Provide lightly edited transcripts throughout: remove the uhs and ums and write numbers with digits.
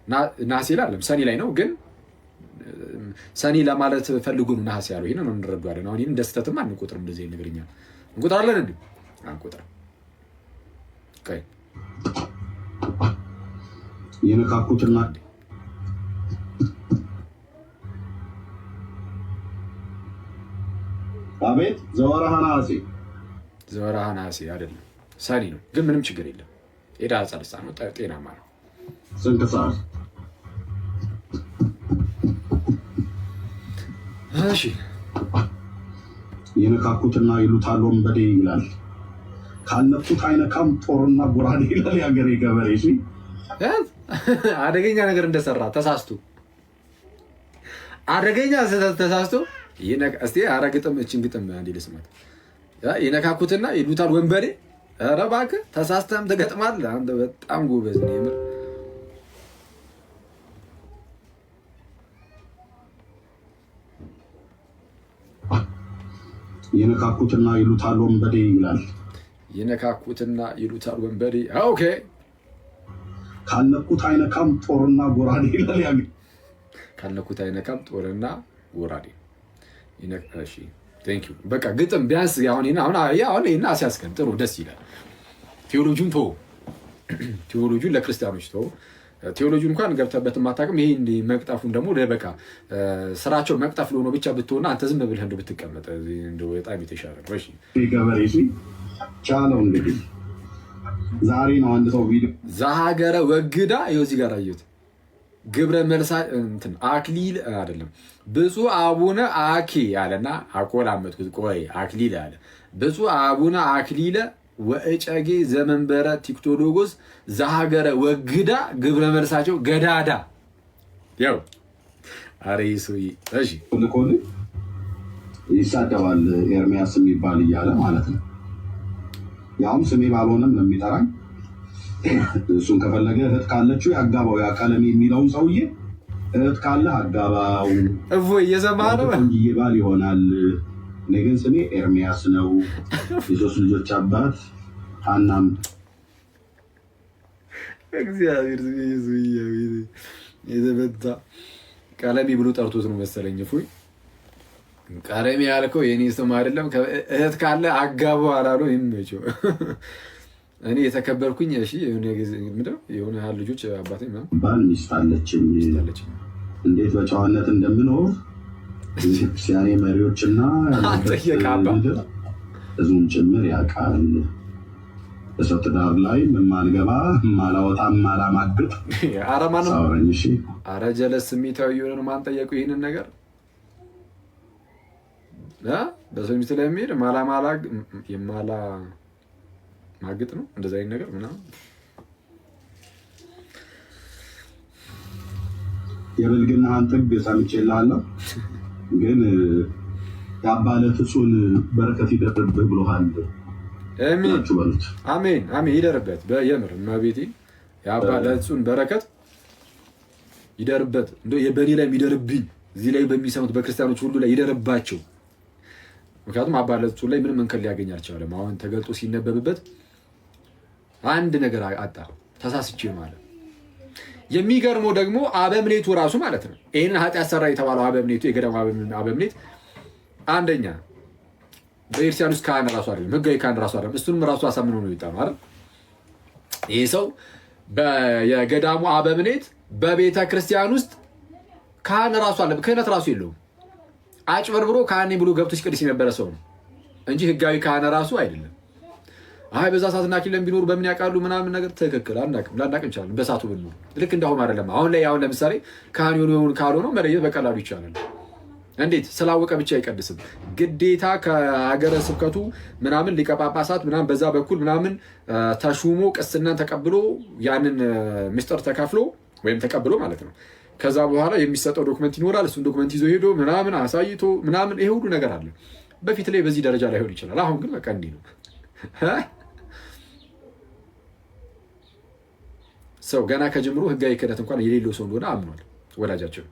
ነሐሴ ላይ አይደለም ሰኔ ላይ ነው። ግን ሰኔ ለማለት ፈልጉ ነው ነሐሴ ያለው። ይሄን ነው እንረዳዋለን። አሁን ይሄን ደስተትም አንቆጥርም። እንደዚህ ነገርኛ እንቆጥራለን እንዴ? አንቆጥርም። ቀይ የነካኩትና አቤት ዘወርሃ ነሐሴ አይደለም ሰኔ ነው። ግን ምንም ችግር የለም። ጤዳ ጸርሳ ነው ጤናማ ነው። ስንት ሰዓት? እሺ የነካኩትና ይሉታል ወንበዴ ይላል። ካነኩት አይነካም ጦርና ጎራዴ ይላል ያገሬ ገበሬ። እሺ አደገኛ ነገር እንደሰራ ተሳስቶ አደገኛ ተሳስቶ እስቲ ኧረ ግጥም እችን ግጥም አንዴ ልስማት። የነካኩትና ይሉታል ወንበዴ። ኧረ እባክህ ተሳስተህም ትገጥማለህ አንተ። በጣም ጎበዝ ነው የምር። የነካኩትና ይሉታል ወንበዴ ይላል። የነካኩትና ይሉታል ወንበዴ። ኦኬ ካነኩት አይነካም ጦርና ጎራዴ ይላል ያገሬ። ካነኩት አይነካም ጦርና ጎራዴ። እሺ ቴንክ ዩ። በቃ ግጥም ቢያንስ አሁን ይሄን አስያዝከን ጥሩ ደስ ይላል። ቴዎሎጂውን ተው፣ ቴዎሎጂውን ለክርስቲያኖች ተው። ቴዎሎጂውን እንኳን ገብተበት ማታውቅም። ይሄ እንዲህ መቅጠፉን ደግሞ በቃ ስራቸው መቅጠፍ ለሆነ ብቻ ብትሆና አንተ ዝም ብለህ እንደው ብትቀመጥ እንደው በጣም የተሻለ ነው። እሺ ገበሬ ቻለው እንግዲህ ዛሬ ነው አንድ ሰው ቪዲዮ ዘሀገረ ወግዳ ይኸው እዚህ ጋር አየሁት። ግብረ መልሳ እንትን አክሊል አይደለም ብፁዕ አቡነ አኬ አለና አቆላመጥኩት። ቆይ አክሊል አለ። ብፁዕ አቡነ አክሊለ ወእጨጌ ዘመንበረ ቲክቶሎጎስ ዘሀገረ ወግዳ ግብረ መልሳቸው ገዳዳ። ያው አሬ ሰውዬ እሺ ልኮል ይሳደባል ኤርሚያስ የሚባል እያለ ማለት ነው። ያውም ስሜ ባልሆነም ለሚጠራኝ እሱን ከፈለገ እህት ካለችው ያጋባው። ያ ቀለም የሚለውን ሰውዬ እህት ካለ አጋባው። እየሰማ ነው እንጂ ባል ይሆናል። እኔ ግን ስሜ ኤርሚያስ ነው። የሶስት ልጆች አባት ሀናም እግዚአብሔር የተመታ ቀለሚ ብሎ ጠርቶት ነው መሰለኝ። እፎይ ቀለሚ ያልከው የኔ ስም አይደለም። እህት ካለ አጋባው አላለው። ይመቸው እኔ የተከበርኩኝ። እሺ የሆነ ያህል ልጆች አባቴ ባል ሚስት አለችኝ። እንዴት በጨዋነት እንደምኖር ክርስቲያኔ መሪዎችና ህዝቡን ጭምር ያውቃል። በሰው ትዳር ላይ የማልገባ የማላወጣ የማላማግጥ ሳውረኝ። እሺ አረ ጀለስ ስሜታዊ የሆነ ማን ጠየቁ ይህንን ነገር? በሰው ሚስት ላይ የሚሄድ የማላ ማግጥ ነው እንደዛ አይነት ነገር ምናምን። የብልግናህን ጥግ ሰምቼልሃለሁ፣ ግን የአባለት እሱን በረከት ይደርብህ ብሎሃል። አሜን አሜን፣ ይደርበት በየምር እመቤቴ። የአባለት እሱን በረከት ይደርበት፣ በእኔ ላይ ይደርብኝ፣ እዚህ ላይ በሚሰሙት በክርስቲያኖች ሁሉ ላይ ይደርባቸው። ምክንያቱም አባለት እሱ ላይ ምንም እንከን ሊያገኝ አልቻለም። አሁን ተገልጦ ሲነበብበት አንድ ነገር አጣ፣ ተሳስቼ ማለት። የሚገርመው ደግሞ አበምኔቱ ራሱ ማለት ነው ይህንን ኃጢአት ሰራ የተባለው አበምኔቱ፣ የገዳሙ አበምኔት አንደኛ በኤርሲያን ውስጥ ካህን ራሱ አይደለም፣ ህጋዊ ካህን ራሱ አይደለም። እሱንም ራሱ አሳምኖ ነው የወጣ ነው አይደል? ይህ ሰው የገዳሙ አበምኔት በቤተ ክርስቲያን ውስጥ ካህን ራሱ አለ፣ ክህነት ራሱ የለውም። አጭበርብሮ ካህኔ ብሎ ገብቶ ሲቀድስ የነበረ ሰው ነው እንጂ ህጋዊ ካህን ራሱ አይደለም። አይ በዛ ሰዓትና ኪለን ቢኖሩ በምን ያውቃሉ ምናምን ነገር ትክክል ላናቅ እንችላለን። በሳቱ ብንኖር ልክ እንዳሁን አይደለም። አሁን ላይ አሁን ለምሳሌ ካህን የሆኑ ካልሆነው መለየት በቀላሉ ይቻላል። እንዴት ስላወቀ ብቻ አይቀድስም። ግዴታ ከሀገረ ስብከቱ ምናምን ሊቀ ጳጳሳት ምናምን በዛ በኩል ምናምን ተሹሞ ቅስናን ተቀብሎ ያንን ምስጢር ተካፍሎ ወይም ተቀብሎ ማለት ነው። ከዛ በኋላ የሚሰጠው ዶክመንት ይኖራል። እሱን ዶክመንት ይዞ ሄዶ ምናምን አሳይቶ ምናምን ይሄ ሁሉ ነገር አለ። በፊት ላይ በዚህ ደረጃ ላይሆን ይችላል። አሁን ግን በቃ እንዲህ ነው። ሰው ገና ከጀምሮ ህጋዊ ክህነት እንኳን የሌለው ሰው እንደሆነ አምኗል። ወዳጃቸው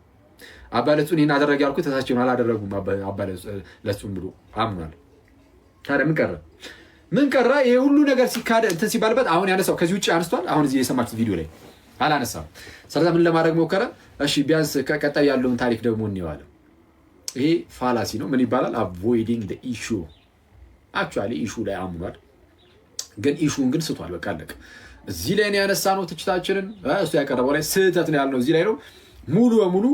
አባለጹን ይህን አደረግ ያልኩት ተሳቸውን አላደረጉም አባለጹን ብሎ አምኗል። ታዲያ ምን ቀረ? ይሄ ሁሉ ነገር ሲካደ እንትን ሲባልበት አሁን ያነሳው ከዚህ ውጭ አንስቷል። አሁን እዚህ የሰማችሁት ቪዲዮ ላይ አላነሳም። ስለዚህ ምን ለማድረግ ሞከረ? እሺ ቢያንስ ከቀጣይ ያለውን ታሪክ ደግሞ እንየዋለን። ይሄ ፋላሲ ነው። ምን ይባላል? አቮይዲንግ ዘ ኢሹ። አክቹዋሊ ኢሹ ላይ አምኗል፣ ግን ኢሹን ግን ስቷል። በቃ አለቀ። እዚህ ላይ ነው ያነሳነው ትችታችንን። እሱ ያቀረበው ላይ ስህተት ነው ያልነው እዚህ ላይ ነው። ሙሉ በሙሉ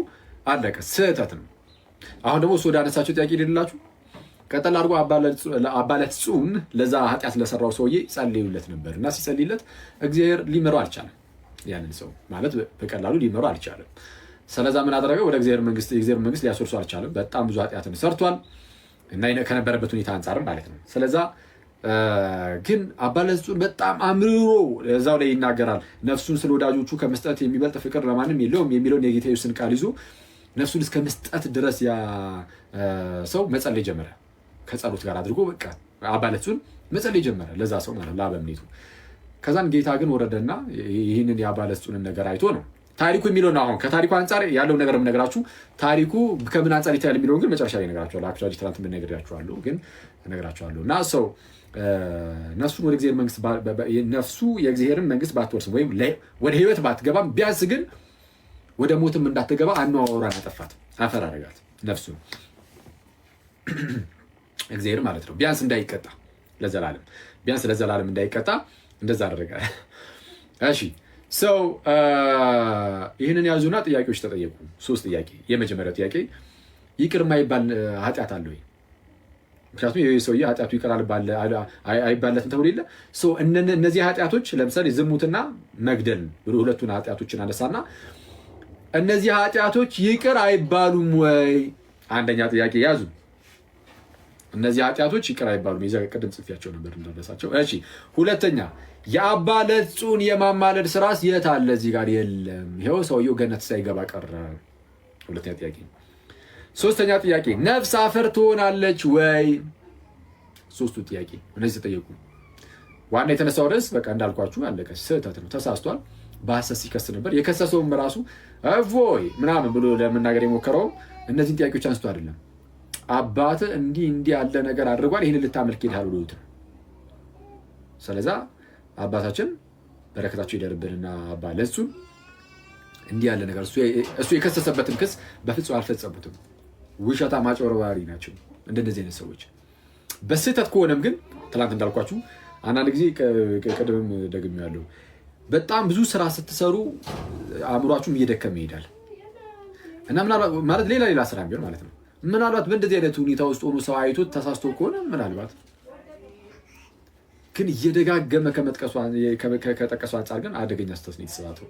አለቀ፣ ስህተት ነው። አሁን ደግሞ እሱ ወደ አነሳቸው ጥያቄ ሄድላችሁ። ቀጠል አድርጎ አባ ለትጹን ለዛ ኃጢአት ለሰራው ሰውዬ ጸልዩለት ነበር እና ሲጸልይለት እግዚአብሔር ሊመራው አልቻለም። ያንን ሰው ማለት በቀላሉ ሊመራው አልቻለም። ስለዛ ምን አደረገ? ወደ እግዚአብሔር መንግስት ሊያስወርሱ አልቻለም። በጣም ብዙ ኃጢአትን ሰርቷል እና ከነበረበት ሁኔታ አንጻርም ማለት ነው። ስለዛ ግን አባ ለትጹን በጣም አምርሮ እዛው ላይ ይናገራል። ነፍሱን ስለ ወዳጆቹ ከመስጠት የሚበልጥ ፍቅር ለማንም የለውም የሚለውን የጌታ ኢየሱስን ቃል ይዞ ነፍሱን እስከ መስጠት ድረስ ያ ሰው መጸለይ ጀመረ። ከጸሎት ጋር አድርጎ በቃ አባ ለትጹን መጸለይ ጀመረ ለዛ ሰው ማለት ለአበምኔቱ። ከዛን ጌታ ግን ወረደና ይህንን የአባ ለትጹንን ነገር አይቶ ነው ታሪኩ የሚለው ነው። አሁን ከታሪኩ አንጻር ያለው ነገር የምነግራችሁ ታሪኩ ከምን አንጻር ይታያል የሚለውን ግን መጨረሻ ላይ እነግራችኋለሁ። አክቹዋሊ ትናንት እነግራችኋለሁ ግን እነግራችኋለሁ። እና ሰው ነፍሱን ወደ እግዚአብሔር መንግስት ነፍሱ የእግዚአብሔርን መንግስት ባትወርስም ወይም ወደ ህይወት ባትገባም ቢያንስ ግን ወደ ሞትም እንዳትገባ አኗኗሯን አጠፋት፣ አፈር አደረጋት ነፍሱን እግዚአብሔር ማለት ነው። ቢያንስ እንዳይቀጣ ለዘላለም ቢያንስ ለዘላለም እንዳይቀጣ እንደዛ አደረገ። እሺ ሰው ይህንን ያዙና ጥያቄዎች ተጠየቁ። 3 ጥያቄ። የመጀመሪያው ጥያቄ ይቅር የማይባል ኃጢአት አለ ወይ? ምክንያቱም ይህ ሰውዬ ኃጢአቱ ይቅር አይባለትም ተብሎ የለ። እነዚህ ኃጢአቶች ለምሳሌ ዝሙትና መግደል ብሎ 2ቱን ኃጢአቶችን አነሳና እነዚህ ኃጢአቶች ይቅር አይባሉም ወይ? አንደኛ ጥያቄ ያዙ። እነዚህ ኃጢአቶች ይቅር አይባሉም። የዛ ቅድም ጽፌያቸው ነበር እንዳደረሳቸው። እሺ ሁለተኛ የአባ ለትጹን የማማለድ ስራስ የት አለ? እዚህ ጋር የለም። ይኸው ሰውየው ገነት ሳይገባ ቀረ። ሁለተኛ ጥያቄ። ሶስተኛ ጥያቄ ነፍስ አፈር ትሆናለች ወይ? 3ቱ ጥያቄ እነዚህ ተጠየቁ። ዋና የተነሳው ርዕስ በቃ እንዳልኳችሁ አለቀ፣ ስህተት ነው፣ ተሳስቷል። በሐሰት ሲከስ ነበር። የከሰሰውም ራሱ እፎይ ምናምን ብሎ ለመናገር የሞከረው እነዚህን ጥያቄዎች አንስቶ አይደለም። አባት እንዲህ ያለ ነገር አድርጓል፣ ይህን ልታመልክ ሄዳል ብሎት ነው። ስለዛ አባታችን በረከታቸው ይደርብንና አባ ለትጹን እንዲህ ያለ ነገር እሱ የከሰሰበትን ክስ በፍጹም አልፈጸሙትም። ውሸታ ማጭበርባሪ ናቸው እንደነዚህ አይነት ሰዎች። በስህተት ከሆነም ግን ትናንት እንዳልኳችሁ አንዳንድ ጊዜ ቀደምም ደግሜያለሁ፣ በጣም ብዙ ስራ ስትሰሩ አእምሯችሁም እየደከመ ይሄዳል እና ማለት ሌላ ስራ ቢሆን ማለት ነው። ምናልባት በእንደዚህ አይነት ሁኔታ ውስጥ ሆኖ ሰው አይቶት ተሳስቶ ከሆነ ምናልባት ግን እየደጋገመ ከጠቀሱ አንጻር ግን አደገኛ ስህተት ነው የተሰራው።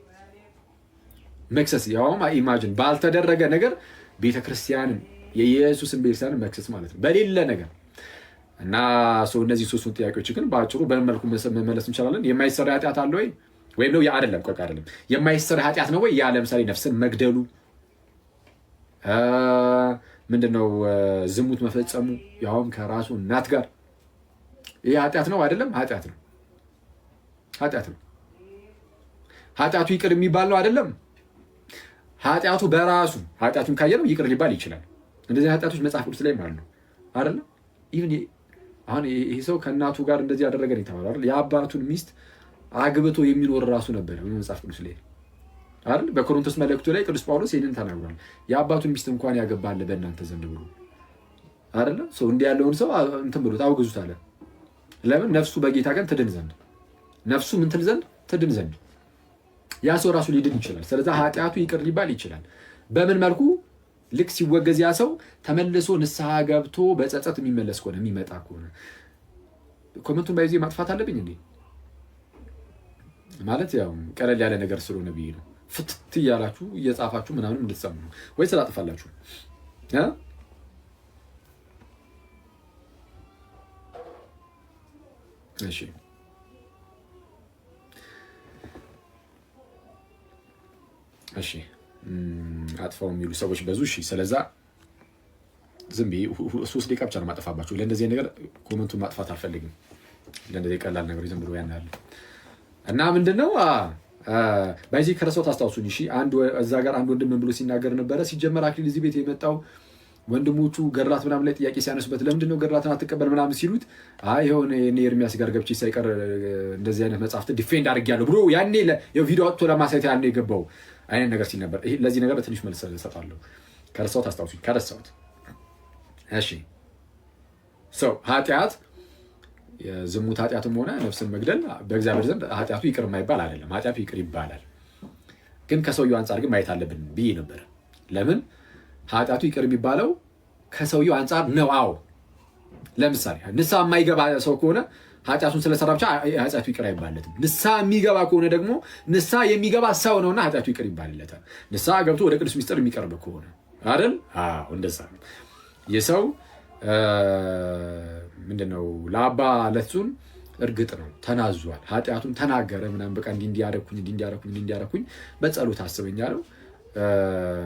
መክሰስ ያውም ኢማጅን ባልተደረገ ነገር ቤተክርስቲያንን የኢየሱስን ቤተክርስቲያንን መክሰስ ማለት ነው በሌለ ነገር እና ሰው እነዚህ 3ቱን ጥያቄዎች ግን በአጭሩ በምን መልኩ መመለስ እንችላለን? የማይሰራ ኃጢአት አለ ወይ? ወይም ነው አይደለም፣ ቆይ አይደለም፣ የማይሰራ ኃጢአት ነው ወይ? ያ ለምሳሌ ነፍስን መግደሉ፣ ምንድነው ዝሙት መፈጸሙ፣ ያውም ከራሱ እናት ጋር፣ ይሄ ኃጢአት ነው አይደለም? ኃጢአት ነው፣ ኃጢአት ነው። ኃጢአቱ ይቅር የሚባል ነው አይደለም? ኃጢአቱ በራሱ ኃጢአቱን ካየነው ይቅር ሊባል ይችላል። እንደዚህ ኃጢአቶች መጽሐፍ ቅዱስ ላይ ማለት ነው አይደለም? ኢቭን አሁን ይሄ ሰው ከእናቱ ጋር እንደዚህ ያደረገ ነው የተባለው አይደል? የአባቱን ሚስት አግብቶ የሚኖር ራሱ ነበር መጽሐፍ ቅዱስ ላይ አይደል? በኮሪንቶስ መልእክቱ ላይ ቅዱስ ጳውሎስ ይህንን ተናግሯል። የአባቱን ሚስት እንኳን ያገባል በእናንተ ዘንድ ብሎ አይደለ? ሰው እንዲህ ያለውን ሰው እንትን ብሎ ታውግዙት አለ። ለምን? ነፍሱ በጌታ ቀን ትድን ዘንድ፣ ነፍሱ ምን ትል ዘንድ? ትድን ዘንድ። ያ ሰው ራሱ ሊድን ይችላል። ስለዚህ ኃጢአቱ ይቅር ሊባል ይችላል። በምን መልኩ? ልክ ሲወገዝ ያ ሰው ተመልሶ ንስሐ ገብቶ በጸጸት የሚመለስ ከሆነ የሚመጣ ከሆነ። ኮመንቱን ባይዜ ማጥፋት አለብኝ እንዴ? ማለት ያው ቀለል ያለ ነገር ስለሆነ ብዬ ነው። ፍትት እያላችሁ እየጻፋችሁ ምናምን እንድትሰሙ ነው ወይ ስላጥፋላችሁ? እሺ እሺ አጥፋው የሚሉ ሰዎች በዙ። እሺ ስለዛ ዝም ብዬ 3 ደቂቃ ብቻ ነው ማጠፋባችሁ። ለእንደዚህ ነገር ኮመንቱን ማጥፋት አልፈልግም። ለእንደዚህ ቀላል ነገር ዝም ብሎ ያናል እና ምንድነው በዚህ ከረሰው ታስታውሱኝ። እሺ እዛ ጋር አንድ ወንድም ምን ብሎ ሲናገር ነበረ? ሲጀመር አክሊል እዚህ ቤት የመጣው ወንድሞቹ ገድላት ምናምን ላይ ጥያቄ ሲያነሱበት ለምንድን ነው ገድላትን አትቀበል ምናምን ሲሉት አይ የሆነ ኤርሚያስ ጋር ገብቼ ሳይቀር እንደዚህ አይነት መጽሐፍት ዲፌንድ አድርጌያለሁ ብሎ ያኔ ቪዲዮ አውጥቶ ለማሳየት ያኔ የገባው አይነት ነገር ሲል ነበር። ለዚህ ነገር ትንሽ መልስ እሰጣለሁ። ከረሳሁት አስታውሱኝ። ከረሳሁት እሺ። ሰው ኃጢአት የዝሙት ኃጢአትም ሆነ ነፍስን መግደል በእግዚአብሔር ዘንድ ኃጢአቱ ይቅር የማይባል አይደለም። ኃጢአቱ ይቅር ይባላል። ግን ከሰውየው አንጻር ግን ማየት አለብን ብዬ ነበር። ለምን ኃጢአቱ ይቅር የሚባለው ከሰውየው አንጻር ነው። አዎ ለምሳሌ ንስሐ የማይገባ ሰው ከሆነ ኃጢአቱን ስለሰራ ብቻ ኃጢአቱ ይቅር አይባለትም። ንስሐ የሚገባ ከሆነ ደግሞ ንስሐ የሚገባ ሰው ነውና ኃጢአቱ ይቅር ይባልለታል። ንስሐ ገብቶ ወደ ቅዱስ ሚስጥር የሚቀርብ ከሆነ አይደል? አዎ እንደዛ ነው። የሰው ምንድነው ለአባ ለትጹን እርግጥ ነው ተናዟል። ኃጢአቱን ተናገረ ምናምን በቃ እንዲያረኩኝ በጸሎት አስበኝ አለው።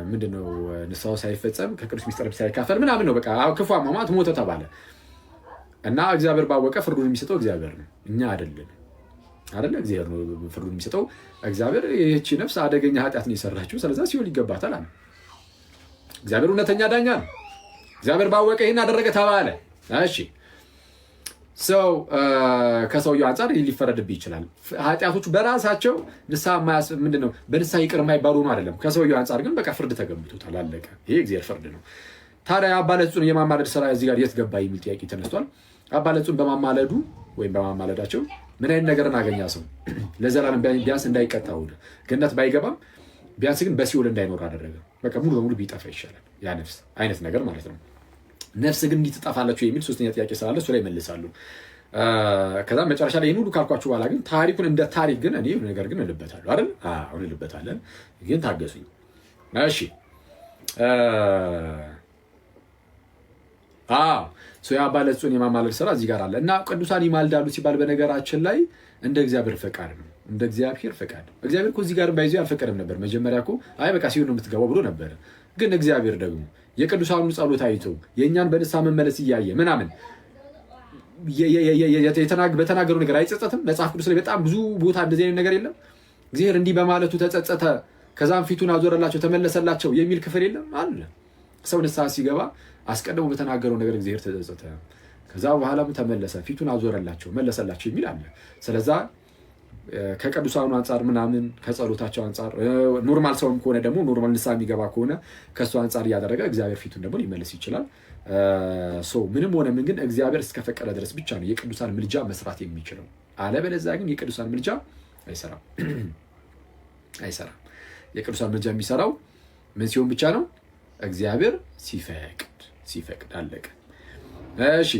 ምንድነው ንስሐው ሳይፈጸም ከቅዱስ ሚስጥር ሳይካፈል ምናምን ነው በቃ ክፉ አሟሟት ሞተ ተባለ እና እግዚአብሔር ባወቀ ፍርዱን የሚሰጠው እግዚአብሔር ነው፣ እኛ አይደለም። አይደለ? እግዚአብሔር ነው ፍርዱን የሚሰጠው። እግዚአብሔር ይህቺ ነፍስ አደገኛ ኃጢአት ነው የሰራችው፣ ስለዚህ ሲኦል ይገባታል አለ። እግዚአብሔር እውነተኛ ዳኛ ነው። እግዚአብሔር ባወቀ ይህን አደረገ ተባለ። እሺ ሰው ከሰውየው አንጻር ሊፈረድብህ ይችላል። ኃጢአቶቹ በራሳቸው ንስሐ ምንድነው በንስሐ ይቅር የማይባሉ ነው አይደለም። ከሰውየው አንጻር ግን በቃ ፍርድ ተገምቶታል፣ አለቀ። ይሄ እግዚአብሔር ፍርድ ነው። ታዲያ አባ ለትጹን የማማለድ ስራ እዚህ ጋር የት ገባ የሚል ጥያቄ ተነስቷል። አባ ለትጹን በማማለዱ ወይም በማማለዳቸው ምን አይነት ነገርን አገኛ? ሰው ለዘላለም ቢያንስ እንዳይቀጣ ወደ ገነት ባይገባም ቢያንስ ግን በሲኦል እንዳይኖር አደረገ። በቃ ሙሉ በሙሉ ቢጠፋ ይሻላል ያ ነፍስ አይነት ነገር ማለት ነው። ነፍስ ግን እንዲህ ትጠፋላችሁ የሚል ሶስተኛ ጥያቄ ስላለ እሱ ላይ ይመልሳሉ። ከዛ መጨረሻ ላይ ይህን ሁሉ ካልኳችሁ በኋላ ግን ታሪኩን እንደ ታሪክ ግን እኔ ነገር ግን እልበታለሁ አይደል? አሁን እልበታለን፣ ግን ታገሱኝ እሺ። የአባ ለትጹን የማማለድ ስራ እዚህ ጋር አለ እና ቅዱሳን ይማልዳሉ ሲባል በነገራችን ላይ እንደ እግዚአብሔር ፈቃድ ነው። እንደ እግዚአብሔር ፈቃድ እግዚአብሔር እኮ እዚህ ጋር ባይዞ አልፈቀደም ነበር። መጀመሪያ እኮ አይ በቃ ሲሆን ነው የምትገባው ብሎ ነበረ። ግን እግዚአብሔር ደግሞ የቅዱሳኑ ጸሎት አይቶ የእኛን በንስሐ መመለስ እያየ ምናምን በተናገሩ ነገር አይጸጸትም? መጽሐፍ ቅዱስ ላይ በጣም ብዙ ቦታ እንደዚህ አይነት ነገር የለም? እግዚአብሔር እንዲህ በማለቱ ተጸጸተ፣ ከዛም ፊቱን አዞረላቸው ተመለሰላቸው የሚል ክፍል የለም አለ። ሰው ንስሐ ሲገባ አስቀድሞ በተናገረው ነገር እግዚአብሔር ተጸጸተ፣ ከዛ በኋላም ተመለሰ፣ ፊቱን አዞረላቸው መለሰላቸው የሚል አለ። ስለዛ ከቅዱሳኑ አንጻር ምናምን ከጸሎታቸው አንጻር ኖርማል ሰውም ከሆነ ደግሞ ኖርማል ንስሐ የሚገባ ከሆነ ከእሱ አንጻር እያደረገ እግዚአብሔር ፊቱን ደግሞ ሊመልስ ይችላል። ምንም ሆነ ምን ግን እግዚአብሔር እስከፈቀደ ድረስ ብቻ ነው የቅዱሳን ምልጃ መስራት የሚችለው። አለበለዚያ ግን የቅዱሳን ምልጃ አይሰራም። የቅዱሳን ምልጃ የሚሰራው ምን ሲሆን ብቻ ነው? እግዚአብሔር ሲፈቅድ አለቀ። እሺ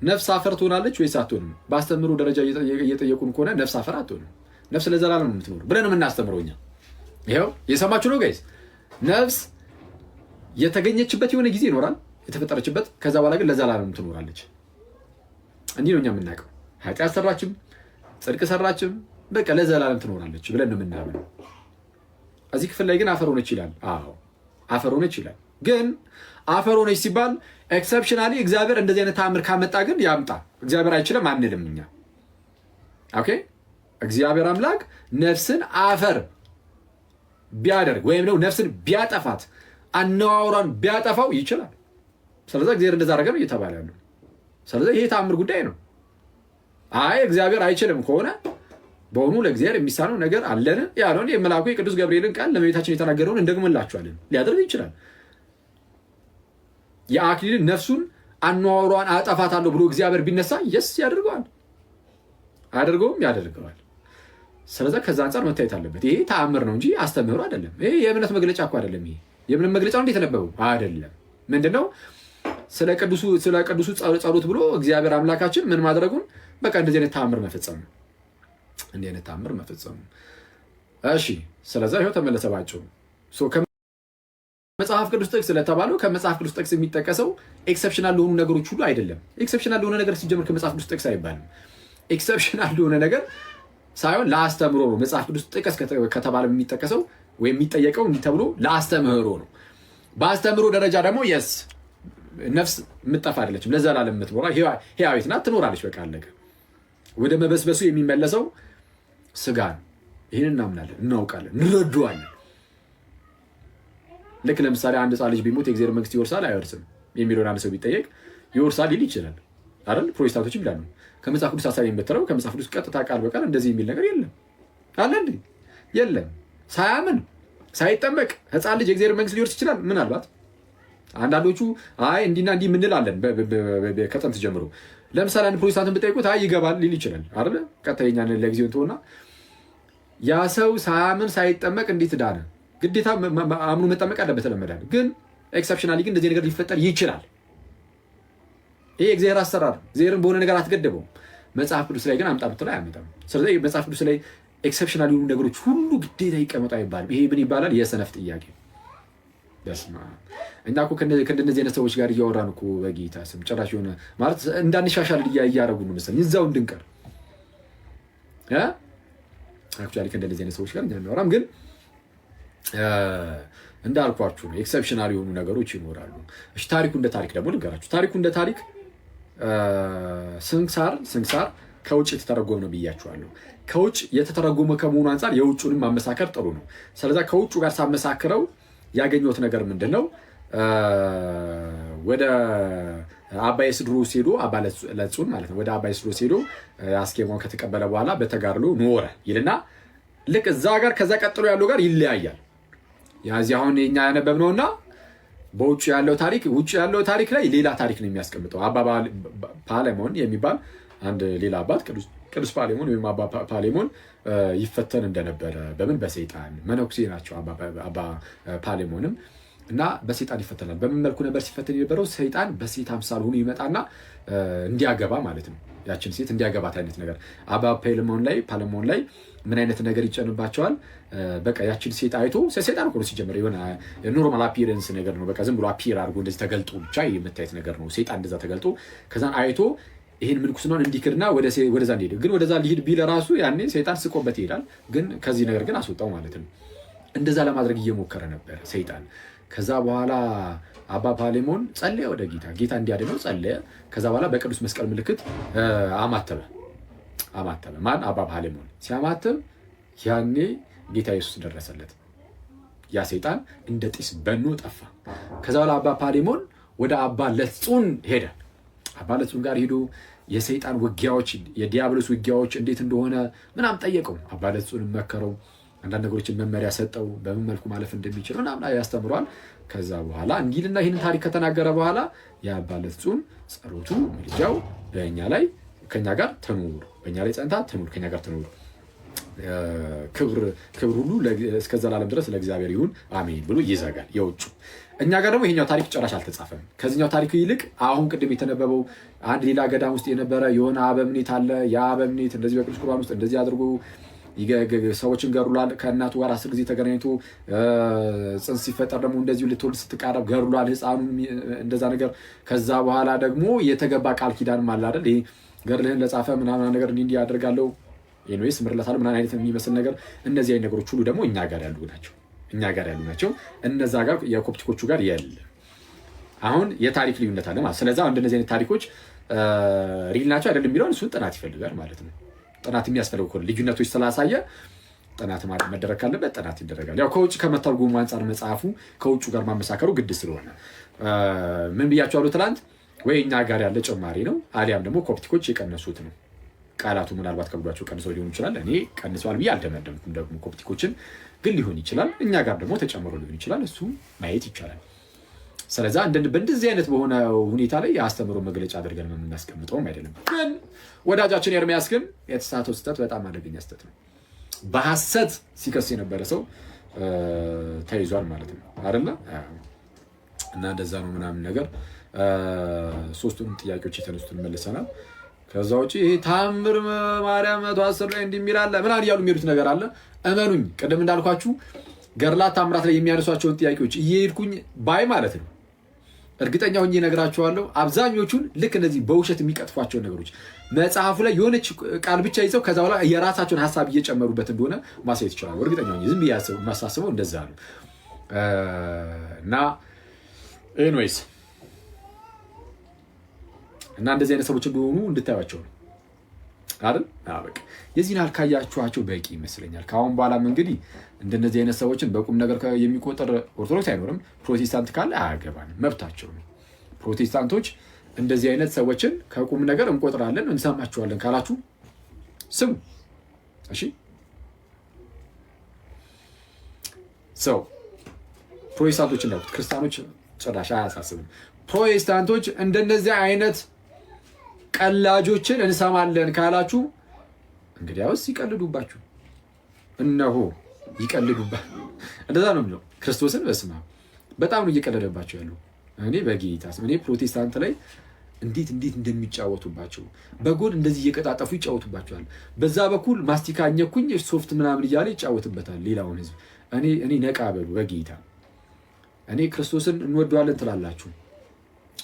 ነፍስ አፈር ትሆናለች ወይስ አትሆንም? በአስተምሮ ደረጃ እየጠየቁን ከሆነ ነፍስ አፈር አትሆንም። ነፍስ ለዘላለም ነው የምትኖር ብለን የምናስተምረው እኛ። ይኸው የሰማችሁ ነው ጋይስ። ነፍስ የተገኘችበት የሆነ ጊዜ ይኖራል የተፈጠረችበት፣ ከዛ በኋላ ግን ለዘላለም ትኖራለች። እንዲህ ነው እኛ የምናውቀው። ኃጢአት ሰራችም ጽድቅ ሰራችም በቃ ለዘላለም ትኖራለች ብለን ነው የምናምነው። እዚህ ክፍል ላይ ግን አፈር ሆነች ይላል። አዎ አፈር ሆነች ይላል። ግን አፈር ሆነች ሲባል ኤክሰፕሽናሊ እግዚአብሔር እንደዚህ አይነት ተአምር ካመጣ ግን ያምጣ። እግዚአብሔር አይችልም አንልም እኛ። ኦኬ እግዚአብሔር አምላክ ነፍስን አፈር ቢያደርግ ወይም ነው ነፍስን ቢያጠፋት አነዋውራን ቢያጠፋው ይችላል። ስለዚህ እግዚአብሔር እንደዛ አደረገ ነው እየተባለ ነው። ስለዚህ ይሄ ተአምር ጉዳይ ነው። አይ እግዚአብሔር አይችልም ከሆነ በሆኑ ለእግዚአብሔር የሚሳነው ነገር አለን ያለውን የመልአኩ የቅዱስ ገብርኤልን ቃል ለእመቤታችን የተናገረውን እንደግመላችኋለን። ሊያደርግ ይችላል። የአክሊልን ነፍሱን አነዋውሯን አጠፋታለሁ ብሎ እግዚአብሔር ቢነሳ የስ ያደርገዋል፣ ያደርገዋል። ስለዚህ ከዛ አንጻር መታየት አለበት። ይሄ ተአምር ነው እንጂ አስተምህሮ አይደለም። ይሄ የእምነት መግለጫ እኮ አይደለም። ይሄ የእምነት መግለጫ ነው የተነበበው አይደለም። ምንድነው? ስለ ቅዱሱ ጸሎት ብሎ እግዚአብሔር አምላካችን ምን ማድረጉን በቃ እንደዚህ አይነት ተአምር መፈጸም ነው። እንዲህ አይነት ተአምር መፈጸም ነው። እሺ ስለዚህ ይሄው ተመለሰ ባጭሩ። ከመጽሐፍ ቅዱስ ጥቅስ ስለተባለው ከመጽሐፍ ቅዱስ ጥቅስ የሚጠቀሰው ኤክሰፕሽናል ለሆኑ ነገሮች ሁሉ አይደለም። ኤክሰፕሽናል ለሆነ ነገር ሲጀምር ከመጽሐፍ ቅዱስ ጥቅስ አይባልም። ኤክሰፕሽናል ለሆነ ነገር ሳይሆን ለአስተምህሮ ነው። መጽሐፍ ቅዱስ ጥቅስ ከተባለ የሚጠቀሰው ወይም የሚጠየቀው እንዲህ ተብሎ ለአስተምህሮ ነው። በአስተምህሮ ደረጃ ደግሞ የስ ነፍስ የምትጠፋ አይደለችም፣ ለዘላለም የምትኖራ ሕያዊት ናት፣ ትኖራለች። በቃ አለቀ። ወደ መበስበሱ የሚመለሰው ስጋ ነው። ይህን እናምናለን፣ እናውቃለን፣ እንረዳዋለን። ልክ ለምሳሌ አንድ ሕፃን ልጅ ቢሞት የእግዚአብሔር መንግስት ይወርሳል አይወርስም የሚለውን አንድ ሰው ቢጠየቅ ይወርሳል ሊል ይችላል አይደል? ፕሮቴስታንቶችም ይላሉ። ከመጽሐፍ ቅዱስ ሀሳብ የምትለው ከመጽሐፍ ቅዱስ ቀጥታ ቃል በቃል እንደዚህ የሚል ነገር የለም አለ እንዴ? የለም። ሳያምን ሳይጠመቅ ሕፃን ልጅ የእግዚአብሔር መንግስት ሊወርስ ይችላል? ምናልባት አንዳንዶቹ አይ እንዲና እንዲህ ምንል አለን ከጥንት ጀምሮ። ለምሳሌ አንድ ፕሮቴስታንትን ብጠይቁት አይ ይገባል ሊል ይችላል አይደል? ቀጥተኛ ለጊዜው እንትሆና ያ ሰው ሳያምን ሳይጠመቅ እንዴት ዳነ? ግዴታ አምኖ መጠመቅ አለበት ለመዳን። ግን ኤክሰፕሽናሊ ግን እንደዚህ ነገር ሊፈጠር ይችላል። ይሄ እግዚአብሔር አሰራር፣ እግዚአብሔርን በሆነ ነገር አትገደበውም። መጽሐፍ ቅዱስ ላይ ግን አምጣ ብትለው አያመጣም። ስለዚህ መጽሐፍ ቅዱስ ላይ ኤክሰፕሽናል የሆኑ ነገሮች ሁሉ ግዴታ ይቀመጡ አይባልም። ይሄ ምን ይባላል? የሰነፍ ጥያቄ። በስመ አብ። እና እኮ ከእንደነዚህ አይነት ሰዎች ጋር እያወራን እኮ በጌታ ስም ጭራሽ የሆነ ማለት እንዳንሻሻል እያደረጉ ነው መሰለኝ እዛው እንድንቀር አክቹዋሊ ከእንደነዚህ አይነት ሰዎች ጋር እናወራም። ግን እንዳልኳችሁ ነው ኤክሰፕሽናል የሆኑ ነገሮች ይኖራሉ። እሺ ታሪኩ እንደ ታሪክ ደግሞ ልንገራችሁ። ታሪኩ እንደ ታሪክ ስንክሳር ከውጭ የተተረጎመ ነው ብያችኋለሁ። ከውጭ የተተረጎመ ከመሆኑ አንጻር የውጩንም ማመሳከር ጥሩ ነው። ስለዛ ከውጩ ጋር ሳመሳክረው ያገኘሁት ነገር ምንድን ነው? ወደ አባይ ስድሮስ ሄዶ አባ ለጹን ማለት ነው። ወደ አባይ ስድሮስ ሄዶ አስኬማውን ከተቀበለ በኋላ በተጋድሎ ኖረ ይልና ልክ እዛ ጋር ከዛ ቀጥሎ ያለው ጋር ይለያያል። ያዚህ አሁን የኛ ያነበብነውና በውጭ ያለው ታሪክ ውጭ ያለው ታሪክ ላይ ሌላ ታሪክ ነው የሚያስቀምጠው። አባ ፓሌሞን የሚባል አንድ ሌላ አባት ቅዱስ ፓሌሞን ወይም አባ ፓሌሞን ይፈተን እንደነበረ በምን በሰይጣን መነኩሴ ናቸው አባ ፓሌሞንም እና በሰይጣን ይፈተናል። በምን መልኩ ነበር ሲፈተን የነበረው? ሰይጣን በሴት አምሳል ሆኖ ይመጣና እንዲያገባ ማለት ነው። ያችን ሴት እንዲያገባት አይነት ነገር አባ ፓሌሞን ላይ ምን አይነት ነገር ይጨንባቸዋል? በቃ ያችን ሴት አይቶ ሰይጣን እኮ ነው ሲጀምር የሆነ ኖርማል አፒረንስ ነገር ነው። በቃ ዝም ብሎ አፒር አድርጎ እንደዚህ ተገልጦ ብቻ የምታየት ነገር ነው። ሰይጣን እንደዛ ተገልጦ ከዛን አይቶ ይህን ምንኩስናውን እንዲክድና ወደዛ እንዲሄድ ግን ወደዛ ሊሄድ ቢል ራሱ ያኔ ሰይጣን ስቆበት ይሄዳል። ግን ከዚህ ነገር ግን አስወጣው ማለት ነው። እንደዛ ለማድረግ እየሞከረ ነበር ሰይጣን። ከዛ በኋላ አባ ፓሌሞን ጸለየ ወደ ጌታ እንዲያድነው ጸለየ። ከዛ በኋላ በቅዱስ መስቀል ምልክት አማተበ። ማን? አባ ፓሌሞን ሲያማትብ ያኔ ጌታ ኢየሱስ ደረሰለት። ያ ሰይጣን እንደ ጢስ በኖ ጠፋ። ከዛ በኋላ አባ ፓሌሞን ወደ አባ ለጹን ሄደ። አባ ለጹን ጋር ሄዶ የሰይጣን ውጊያዎች የዲያብሎስ ውጊያዎች እንዴት እንደሆነ ምናምን ጠየቀው። አባ ለጹን መከረው፣ አንዳንድ ነገሮችን መመሪያ ሰጠው፣ በምን መልኩ ማለፍ እንደሚችል ምናምን ያስተምሯል። ከዛ በኋላ እንዲልና ይህንን ታሪክ ከተናገረ በኋላ የአባ ለጹን ጸሎቱ ምልጃው በእኛ ላይ ከኛ ጋር ትኑር፣ በእኛ ላይ ጸንታ ትኑር፣ ከኛ ጋር ትኑር፣ ክብር ሁሉ እስከ ዘላለም ድረስ ለእግዚአብሔር ይሁን አሜን ብሎ ይዘጋል የውጩ። እኛ ጋር ደግሞ ይሄኛው ታሪክ ጭራሽ አልተጻፈም። ከዚህኛው ታሪክ ይልቅ አሁን ቅድም የተነበበው አንድ ሌላ ገዳም ውስጥ የነበረ የሆነ አበምኔት አለ። ያ አበምኔት እንደዚህ በቅዱስ ቁርባን ውስጥ እንደዚህ አድርጎ ሰዎችን ገድሏል። ከእናቱ ጋር 10 ጊዜ ተገናኝቶ ጽንስ ሲፈጠር ደግሞ እንደዚሁ ልትወልድ ስትቃረብ ገድሏል ህፃኑ እንደዛ ነገር። ከዛ በኋላ ደግሞ የተገባ ቃል ኪዳንም አለ አይደል? ይሄ ገድልህን ለጻፈ ምናምን ነገር እንዲህ ያደርጋለሁ ኤኒዌይስ ምርለታል ምናምን አይነት የሚመስል ነገር። እነዚህ አይነት ነገሮች ሁሉ ደግሞ እኛ ጋር ያሉ ናቸው። እነዛ ጋር የኮፕቲኮቹ ጋር የለም። አሁን የታሪክ ልዩነት አለ ማለት። ስለዚህ እንደነዚህ አይነት ታሪኮች ሪል ናቸው አይደለም የሚለውን እሱን ጥናት ይፈልጋል ማለት ነው። ጥናት የሚያስፈልገው ከሆነ ልዩነቶች ስላሳየ ጥናት መደረግ ካለበት ጥናት ይደረጋል። ያው ከውጭ ከመተርጎሙ አንጻር መጽሐፉ ከውጭ ጋር ማመሳከሩ ግድ ስለሆነ ምን ብያቸዋለሁ ትላንት? ወይ እኛ ጋር ያለ ጭማሪ ነው አሊያም ደግሞ ኮፕቲኮች የቀነሱት ነው። ቃላቱ ምናልባት ከብዷቸው ቀንሰው ሊሆን ይችላል። እኔ ቀንሰዋል ብዬ አልደመደምኩም። ደግሞ ኮፕቲኮችን ግን ሊሆን ይችላል፣ እኛ ጋር ደግሞ ተጨምሮ ሊሆን ይችላል። እሱ ማየት ይቻላል። ስለዛ በእንደዚህ አይነት በሆነ ሁኔታ ላይ የአስተምሮ መግለጫ አድርገን የምናስቀምጠውም አይደለም። ግን ወዳጃችን ኤርሚያስ ግን የተሳተው ስህተት በጣም አደገኛ ስህተት ነው። በሐሰት ሲከስ የነበረ ሰው ተይዟል ማለት ነው አይደለ? እና እንደዛ ነው ምናምን ነገር። ሶስቱንም ጥያቄዎች የተነሱትን መልሰናል። ከዛ ውጪ ይሄ ታምር ማርያም 110 ላይ እንደሚል አለ ምናምን እያሉ የሚሉት ነገር አለ። እመኑኝ ቅድም እንዳልኳችሁ ገድላት ታምራት ላይ የሚያነሷቸውን ጥያቄዎች እየሄድኩኝ ባይ ማለት ነው እርግጠኛ ሆኜ እነግራችኋለሁ። አብዛኞቹን ልክ እነዚህ በውሸት የሚቀጥፏቸውን ነገሮች መጽሐፉ ላይ የሆነች ቃል ብቻ ይዘው ከዛ በኋላ የራሳቸውን ሀሳብ እየጨመሩበት እንደሆነ ማሳየት ይችላሉ። እርግጠኛ ሆኜ ዝም ብዬ ማሳስበው እንደዛ ነው። እና ኤኒዌይስ እና እንደዚህ አይነት ሰዎች እንደሆኑ እንድታዩቸው ነው። አይደል? በቃ የዚህን ያህል ካያችኋቸው በቂ ይመስለኛል። ከአሁን በኋላም እንግዲህ እንደነዚህ አይነት ሰዎችን በቁም ነገር የሚቆጠር ኦርቶዶክስ አይኖርም። ፕሮቴስታንት ካለ አያገባንም፣ መብታቸው ነው። ፕሮቴስታንቶች እንደዚህ አይነት ሰዎችን ከቁም ነገር እንቆጥራለን እንሰማቸዋለን ካላችሁ ስሙ። እሺ ሰው ፕሮቴስታንቶች እንዳሉት ክርስቲያኖች ጭራሽ አያሳስብም። ፕሮቴስታንቶች እንደነዚህ አይነት ቀላጆችን እንሰማለን ካላችሁ እንግዲያውስ ይቀልዱባችሁ፣ እነሆ ይቀልዱባ። እንደዛ ነው የሚለው ክርስቶስን። በስመ አብ በጣም ነው እየቀለደባቸው ያለው። እኔ በጌታ ስም እኔ ፕሮቴስታንት ላይ እንዴት እንደሚጫወቱባቸው በጎን እንደዚህ እየቀጣጠፉ ይጫወቱባቸዋል። በዛ በኩል ማስቲካ ኘኩኝ ሶፍት ምናምን እያለ ይጫወትበታል ሌላውን ህዝብ። እኔ ነቃ በሉ በጌታ። እኔ ክርስቶስን እንወደዋለን ትላላችሁ፣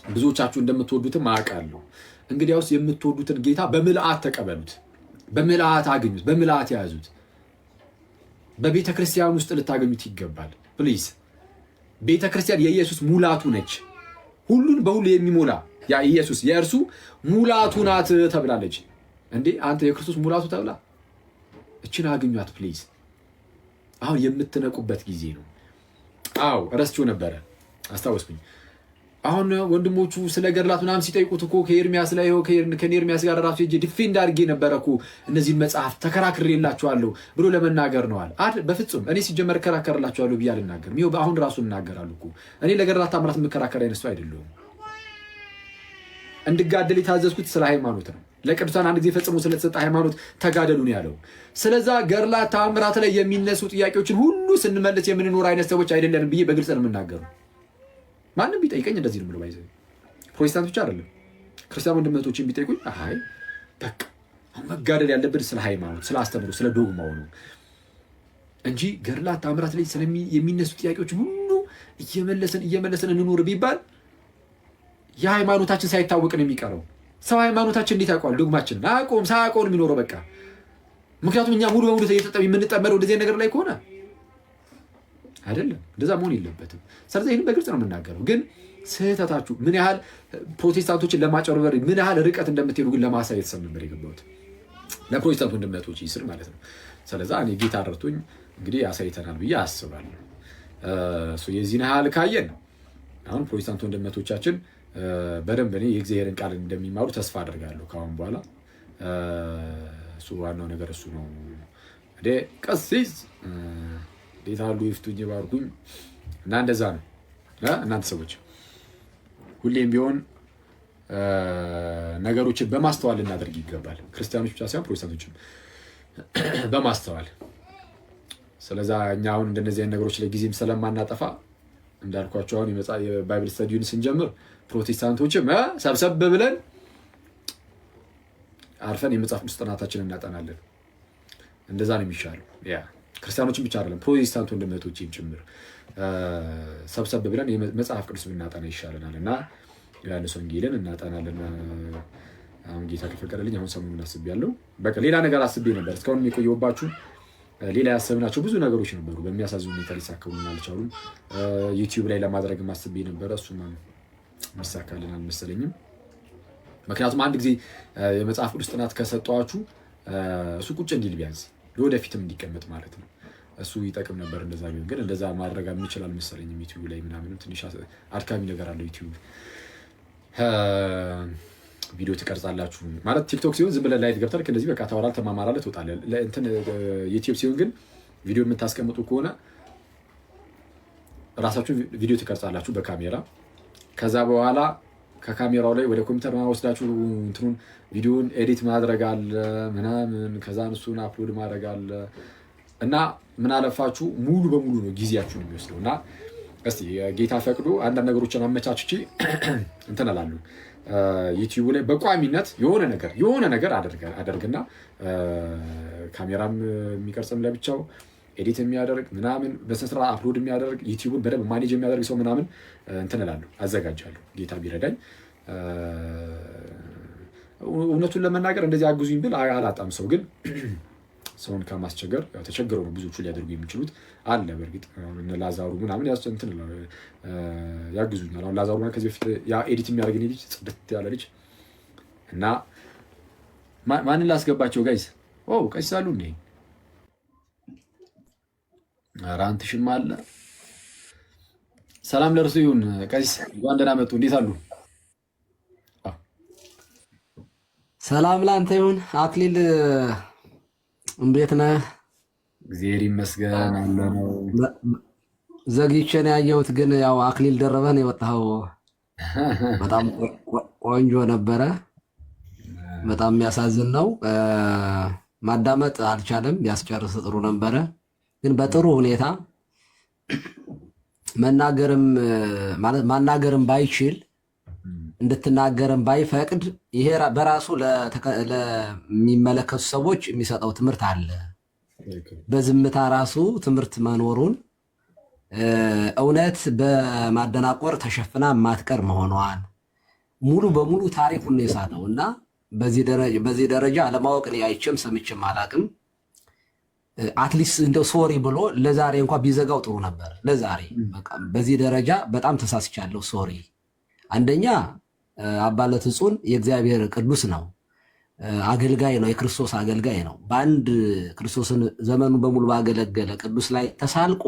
ብዙዎቻችሁ እንደምትወዱትም አውቃለሁ። እንግዲያውስ የምትወዱትን ጌታ በምልአት ተቀበሉት፣ በምልአት አግኙት፣ በምልአት ያዙት። በቤተ ክርስቲያን ውስጥ ልታገኙት ይገባል። ፕሊዝ ቤተ ክርስቲያን የኢየሱስ ሙላቱ ነች። ሁሉን በሁሉ የሚሞላ ያ ኢየሱስ የእርሱ ሙላቱ ናት ተብላለች። እንዴ አንተ የክርስቶስ ሙላቱ ተብላ፣ እችን አግኟት ፕሊዝ። አሁን የምትነቁበት ጊዜ ነው። አዎ ረስቼው ነበረ፣ አስታወስኩኝ። አሁን ወንድሞቹ ስለ ገድላት ምናምን ሲጠይቁት እኮ ከኤርሚያስ ላይ ከኤርሚያስ ጋር ራሱ ሄጄ ዲፌንድ አድርጌ ነበረ እኮ እነዚህን መጽሐፍ ተከራክሬላችኋለሁ ብሎ ለመናገር ነዋል። በፍጹም እኔ ሲጀመር እከራከርላችኋለሁ ብዬ አልናገርም። ይኸው አሁን ራሱ እናገራሉ እኮ። እኔ ለገድላት ታምራት የምከራከር አይነት ሰው አይደለሁም። እንድጋደል የታዘዝኩት ስለ ሃይማኖት ነው። ለቅዱሳን አንድ ጊዜ ፈጽሞ ስለተሰጠ ሃይማኖት ተጋደሉ ነው ያለው። ስለዛ ገድላት ታምራት ላይ የሚነሱ ጥያቄዎችን ሁሉ ስንመልስ የምንኖር አይነት ሰዎች አይደለንም ብዬ በግልጽ ነው የምናገረው። ማንም ቢጠይቀኝ እንደዚህ ነው ብሎ ባይዘ ፕሮቴስታንት ብቻ አይደለም ክርስቲያን ወንድሞቼን ቢጠይቁኝ አይ በቃ መጋደል ያለብን ስለ ሃይማኖት፣ ስለ አስተምሮ፣ ስለ ዶግማው ነው እንጂ ገድላት ታምራት ላይ የሚነሱ ጥያቄዎች ሁሉ እየመለስን እንኖር ቢባል የሃይማኖታችን ሳይታወቅ ነው የሚቀረው። ሰው ሃይማኖታችን እንዴት ያውቀዋል? ዶግማችንን አያውቀውም። ሳያውቀው ነው የሚኖረው በቃ። ምክንያቱም እኛ ሙሉ በሙሉ የምንጠመደው እንደዚህ ነገር ላይ ከሆነ አይደለም። እንደዛ መሆን የለበትም። ስለዚህ ይህን በግልጽ ነው የምናገረው። ግን ስህተታችሁ ምን ያህል ፕሮቴስታንቶችን ለማጨበርበር ምን ያህል ርቀት እንደምትሄዱ ግን ለማሳየት ሰው ነበር የገባሁት ለፕሮቴስታንት ወንድምነቶች ይስር ማለት ነው። ስለዛ እኔ ጌታ ረድቶኝ እንግዲህ አሳይተናል ብዬ አስባለሁ። የዚህን ያህል ካየን አሁን ፕሮቴስታንት ወንድምነቶቻችን በደንብ እኔ የእግዚአብሔርን ቃል እንደሚማሩ ተስፋ አደርጋለሁ ከአሁን በኋላ። እሱ ዋናው ነገር እሱ ነው። ቀሲስ እንዴት አሉ ይፍቱኝ ባርኩኝ እና እንደዛ ነው። እናንተ ሰዎች ሁሌም ቢሆን ነገሮችን በማስተዋል ልናደርግ ይገባል። ክርስቲያኖች ብቻ ሳይሆን ፕሮቴስታንቶችም በማስተዋል። ስለዛ እኛ አሁን እንደነዚህ አይነት ነገሮች ላይ ጊዜም ስለማናጠፋ እንዳልኳቸው አሁን የባይብል ስተዲውን ስንጀምር ፕሮቴስታንቶችም ሰብሰብ ብለን አርፈን የመጽሐፍ ቅዱስ ጥናታችንን እናጠናለን። እንደዛ ነው የሚሻለው። ክርስቲያኖችን ብቻ አይደለም ፕሮቴስታንት ወንድምነቶችም ጭምር ሰብሰብ ብለን የመጽሐፍ ቅዱስ ብናጠና ይሻለናል እና ዮሐንስ ወንጌልን እናጠናለን። አሁን ጌታ ከፈቀደልኝ አሁን ሰሞኑን አስቤያለሁ። በቃ ሌላ ነገር አስቤ ነበር እስካሁን የቆየሁባችሁ ሌላ ያሰብናቸው ብዙ ነገሮች ነበሩ። በሚያሳዝኑ ሁኔታ ሊሳካሉን አልቻሉም። ዩቲዩብ ላይ ለማድረግ አስቤ ነበረ። እሱም የሚሳካልን አልመሰለኝም። ምክንያቱም አንድ ጊዜ የመጽሐፍ ቅዱስ ጥናት ከሰጠኋችሁ እሱ ቁጭ እንዲል ቢያንስ ለወደፊትም እንዲቀመጥ ማለት ነው። እሱ ይጠቅም ነበር እንደዛ ቢሆን። ግን እንደዛ ማድረግ የሚችል አልመሰለኝም። ዩቲዩብ ላይ ምናምንም ትንሽ አድካሚ ነገር አለው። ዩቲዩብ ቪዲዮ ትቀርጻላችሁ ማለት ቲክቶክ ሲሆን ዝም ብለህ ላይት ገብተህ እንደዚህ በቃ ታወራለህ፣ ተማማራለህ፣ ትወጣለህ። ለእንትን ዩቲዩብ ሲሆን ግን ቪዲዮ የምታስቀምጡ ከሆነ ራሳችሁ ቪዲዮ ትቀርጻላችሁ በካሜራ። ከዛ በኋላ ከካሜራው ላይ ወደ ኮምፒውተር ወስዳችሁ እንትኑን ቪዲዮውን ኤዲት ማድረግ አለ ምናምን፣ ከዛ እሱን አፕሎድ ማድረግ አለ እና ምን አለፋችሁ ሙሉ በሙሉ ነው ጊዜያችሁን የሚወስደው። እና እስቲ ጌታ ፈቅዶ አንዳንድ ነገሮችን አመቻችቼ እንትን እላለሁ ዩቲዩብ ላይ በቋሚነት የሆነ ነገር አደርግና ካሜራም የሚቀርጽም ለብቻው ኤዲት የሚያደርግ ምናምን በስራ አፕሎድ የሚያደርግ ዩቲዩብን በደንብ ማኔጅ የሚያደርግ ሰው ምናምን እንትን እላለሁ አዘጋጃለሁ ጌታ ቢረዳኝ። እውነቱን ለመናገር እንደዚህ አግዙኝ ብል አላጣም። ሰው ግን ሰውን ከማስቸገር ተቸግረው ነው ብዙዎቹ ሊያደርጉ የሚችሉት አለ። በእርግጥ ላዛሩ ምናምን እንትን ያግዙኛል። አሁን ላዛሩ ከዚህ በፊት ኤዲት የሚያደርግ ልጅ ጽድት ያለ ልጅ እና ማንን ላስገባቸው ጋይስ? ቀሲስ አሉ እንዴ? ኧረ አንትሽም አለ። ሰላም ለእርሱ ይሁን። ቀሲስ እንኳን ደህና መጡ። እንዴት አሉ? ሰላም ላንተ ይሁን። አክሊል እንዴት ነህ? እግዚአብሔር ይመስገን አለ ነው። ዘግይቼ ነው ያየሁት፣ ግን ያው አክሊል ደርበህ ነው የወጣኸው። በጣም ቆንጆ ነበረ። በጣም የሚያሳዝን ነው። ማዳመጥ አልቻለም። ቢያስጨርስ ጥሩ ነበረ፣ ግን በጥሩ ሁኔታ ማናገርም ባይችል እንድትናገርም ባይፈቅድ ይሄ በራሱ ለሚመለከቱ ሰዎች የሚሰጠው ትምህርት አለ። በዝምታ ራሱ ትምህርት መኖሩን፣ እውነት በማደናቆር ተሸፍና የማትቀር መሆኗን ሙሉ በሙሉ ታሪኩን ነው የሳተው እና በዚህ ደረጃ አለማወቅ እኔ አይቼም ሰምቼም አላቅም። አትሊስት እንደው ሶሪ ብሎ ለዛሬ እንኳን ቢዘጋው ጥሩ ነበር። ለዛሬ በቃ በዚህ ደረጃ በጣም ተሳስቻለሁ፣ ሶሪ። አንደኛ አባ ለትጹን የእግዚአብሔር ቅዱስ ነው፣ አገልጋይ ነው፣ የክርስቶስ አገልጋይ ነው። በአንድ ክርስቶስን ዘመኑን በሙሉ ባገለገለ ቅዱስ ላይ ተሳልቆ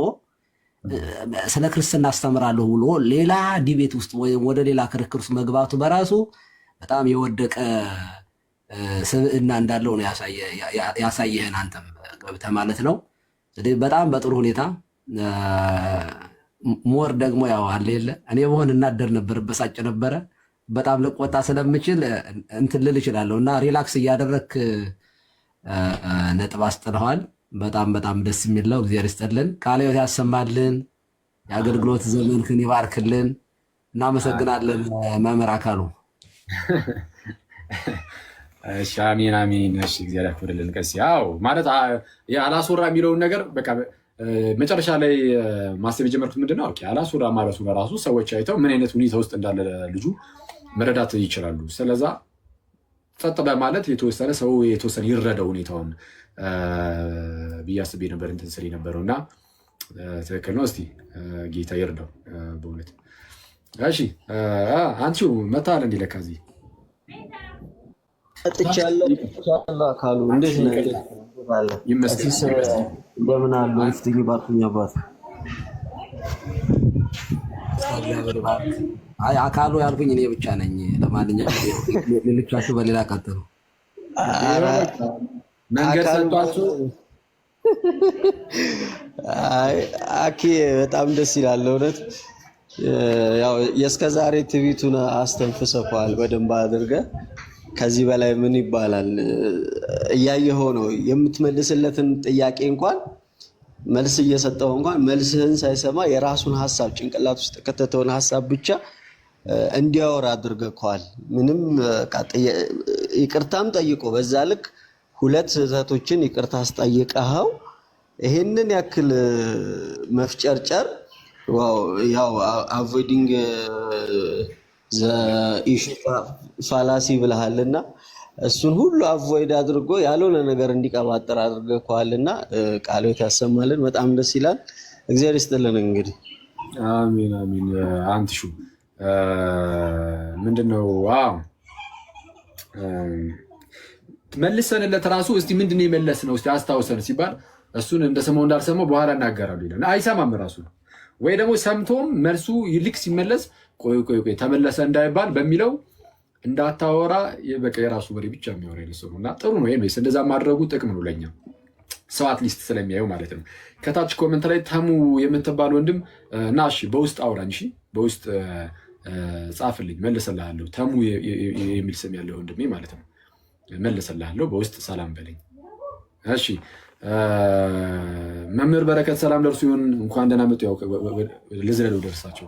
ስለ ክርስትና አስተምራለሁ ብሎ ሌላ ዲቤት ውስጥ ወይም ወደ ሌላ ክርክር ውስጥ መግባቱ በራሱ በጣም የወደቀ ስብዕና እንዳለው ነው ያሳየህን አንተም ገብተህ ማለት ነው። በጣም በጥሩ ሁኔታ ሞር ደግሞ ያው አለ የለ እኔ በሆን እናደር ነበር፣ በሳጭ ነበረ። በጣም ልቆጣ ስለምችል እንትን ልል እችላለሁ እና ሪላክስ እያደረግክ ነጥብ አስጥለዋል። በጣም ደስ የሚል ነው። እግዚአብሔር ይስጥልን፣ ቃለ ሕይወት ያሰማልን፣ የአገልግሎት ዘመንህን ይባርክልን። እናመሰግናለን መምህር አካሉ። እሺ አሜን አሜን። እሺ እግዚአብሔር ያክብርልን። ቀሲስ ያው ማለት አላስወራ የሚለውን ነገር በቃ መጨረሻ ላይ ማሰብ የጀመርኩት ምንድነው አላስወራ ማለቱ በራሱ ሰዎች አይተው ምን አይነት ሁኔታ ውስጥ እንዳለ ልጁ መረዳት ይችላሉ። ስለዛ ጸጥ በማለት የተወሰነ ሰው የተወሰነ ይረዳው ሁኔታውን ብዬ አስቤ ነበር እንትን ስል የነበረው እና ትክክል ነው። እስቲ ጌታ ይርዳው በእውነት። እሺ አንቺው መታል እንዲለካ እዚህ አጥቻለሁ። አካሉ እንዴት ነው? እንደምን አሉ? ይፍትኝ ባርኩኝ አባት። አይ አካሉ ያልኩኝ እኔ ብቻ ነኝ። ለማንኛውም ሌሎቻችሁ በሌላ ቀጥሉ። መንገድ ሰጥቷችሁ አኪ በጣም ደስ ይላል እውነት። ያው የእስከዛሬ ትዕቢቱን አስተንፍሰዋል በደንብ አድርገህ። ከዚህ በላይ ምን ይባላል? እያየኸው ነው። የምትመልስለትን ጥያቄ እንኳን መልስ እየሰጠው እንኳን መልስህን ሳይሰማ የራሱን ሀሳብ ጭንቅላት ውስጥ ከተተውን ሀሳብ ብቻ እንዲያወራ አድርገኸዋል። ምንም ይቅርታም ጠይቆ በዛ ልክ ሁለት ስህተቶችን ይቅርታ አስጠይቀኸው ይሄንን ያክል መፍጨርጨር ያው አቮይዲንግ ዘ ኢሹ ፋላሲ ብለሃልና እሱን ሁሉ አቮይድ አድርጎ ያልሆነ ነገር እንዲቀባጠር አድርገኸዋልና ቃለ ሕይወት ያሰማልን። በጣም ደስ ይላል። እግዚአብሔር ይስጥልን። እንግዲህ አሜን አሜን። አንትሹ ምንድነው መልሰንለት ራሱ እስቲ ምንድነው የመለስ ነው እስቲ አስታውሰን ሲባል እሱን እንደሰማው እንዳልሰማው በኋላ እናገራለሁ ይላል። አይሰማም ራሱ ነው ወይ ደግሞ ሰምቶም መልሱ ይልክ ሲመለስ ቆይ ተመለሰ እንዳይባል በሚለው እንዳታወራ በቃ የራሱ ወሬ ብቻ የሚያወራ ይልሰው እና ጥሩ ነው። ይሄስ እንደዛ ማድረጉ ጥቅም ነው ለኛ ሰው አትሊስት ስለሚያዩ ማለት ነው። ከታች ኮሜንት ላይ ተሙ የምትባል ወንድም እና እሺ በውስጥ አውራኝ፣ እሺ በውስጥ ጻፍልኝ መልሰልሃለሁ። ተሙ የሚል ስም ያለው ወንድሜ ማለት ነው። መልሰልሃለሁ በውስጥ ሰላም በለኝ። እሺ መምህር በረከት ሰላም ደርሱ ይሁን። እንኳን ደህና መጡ። ያው ልዝለለው ደርሳቸው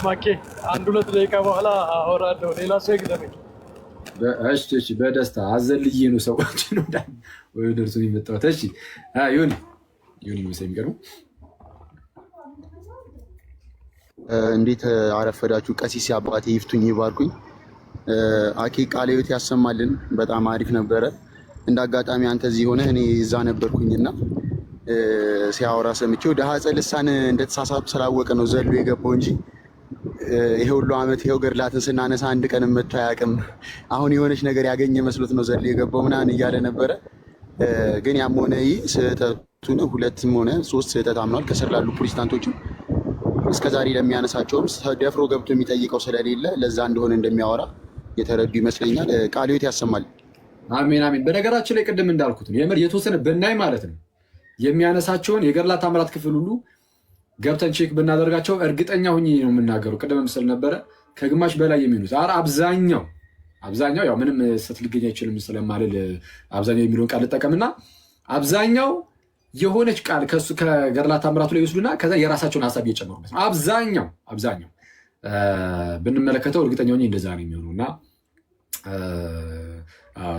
ማኬ አንድ ሁለት ደቂቃ በኋላ አወራለሁ። ሌላ ሰው ይግደመኝ። እሺ በደስታ አዘልዬ ነው ሰዎች ነው ወይ ደርሶ የሚመጣው። እሺ ይሁን ነው የሚገርመው። እንዴት አረፈዳችሁ? ቀሲስ አባቴ ይፍቱኝ ይባርኩኝ። አኬ ቃለ ሕይወት ያሰማልን። በጣም አሪፍ ነበረ። እንደ አጋጣሚ አንተ እዚህ ሆነ እኔ እዛ ነበርኩኝና ሲያወራ ሰምቼው ደሃ ልሳን እንደተሳሳቱ ስላወቀ ነው ዘሎ የገባው እንጂ ይሄ ሁሉ ዓመት ይሄው ገድላትን ስናነሳ አንድ ቀን መጥቶ አያውቅም። አሁን የሆነች ነገር ያገኘ መስሎት ነው ዘሎ የገባው ምናምን እያለ ነበረ። ግን ያም ሆነ ይህ ስህተቱን 2 ሆነ 3 ስህተት አምኗል። ከስር ላሉ ፕሮቴስታንቶችም እስከዛሬ ለሚያነሳቸውም ደፍሮ ገብቶ የሚጠይቀው ስለሌለ ለዛ እንደሆነ እንደሚያወራ የተረዱ ይመስለኛል። ቃለ ሕይወት ያሰማል። አሜን አሜን። በነገራችን ላይ ቅድም እንዳልኩት ነው የምር የተወሰነ ብናይ ማለት ነው የሚያነሳቸውን የገድላት ተአምራት ክፍል ሁሉ ገብተን ቼክ ብናደርጋቸው እርግጠኛ ሁኜ ነው የምናገረው። ቅድም ምስል ነበረ ከግማሽ በላይ የሚሆኑት አብዛኛው ያው ምንም ስህተት ሊገኝ አይችልም ስለማልል አብዛኛው የሚለውን ቃል ልጠቀምና አብዛኛው የሆነች ቃል ከገድላት ተአምራቱ ላይ ይወስዱና ከዛ የራሳቸውን ሀሳብ እየጨመሩበት ነው። አብዛኛው ብንመለከተው እርግጠኛ ሆኜ እንደዛ ነው የሚሆነው እና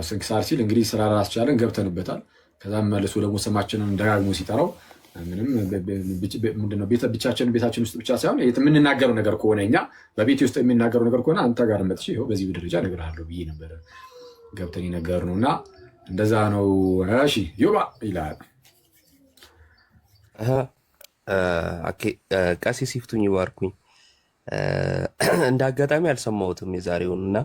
ስንክሳር ሲል እንግዲህ ስራ ራስቻለን ገብተንበታል። ከዛም መልሶ ደግሞ ስማችንን ደጋግሞ ሲጠራው ምንድነው ቤታችን ውስጥ ብቻ ሳይሆን የምንናገረው ነገር ከሆነ እኛ በቤት ውስጥ የሚናገረው ነገር ከሆነ አንተ ጋር መጥቼ ይኸው በዚህ ደረጃ እነግርሃለሁ ብዬ ነበረ ገብተን ነገር ነው እና እንደዛ ነው። እሺ ዮባ ይላል። ቀሲስ ይፍቱኝ ይባርኩኝ። እንደ አጋጣሚ አልሰማሁትም የዛሬውን እና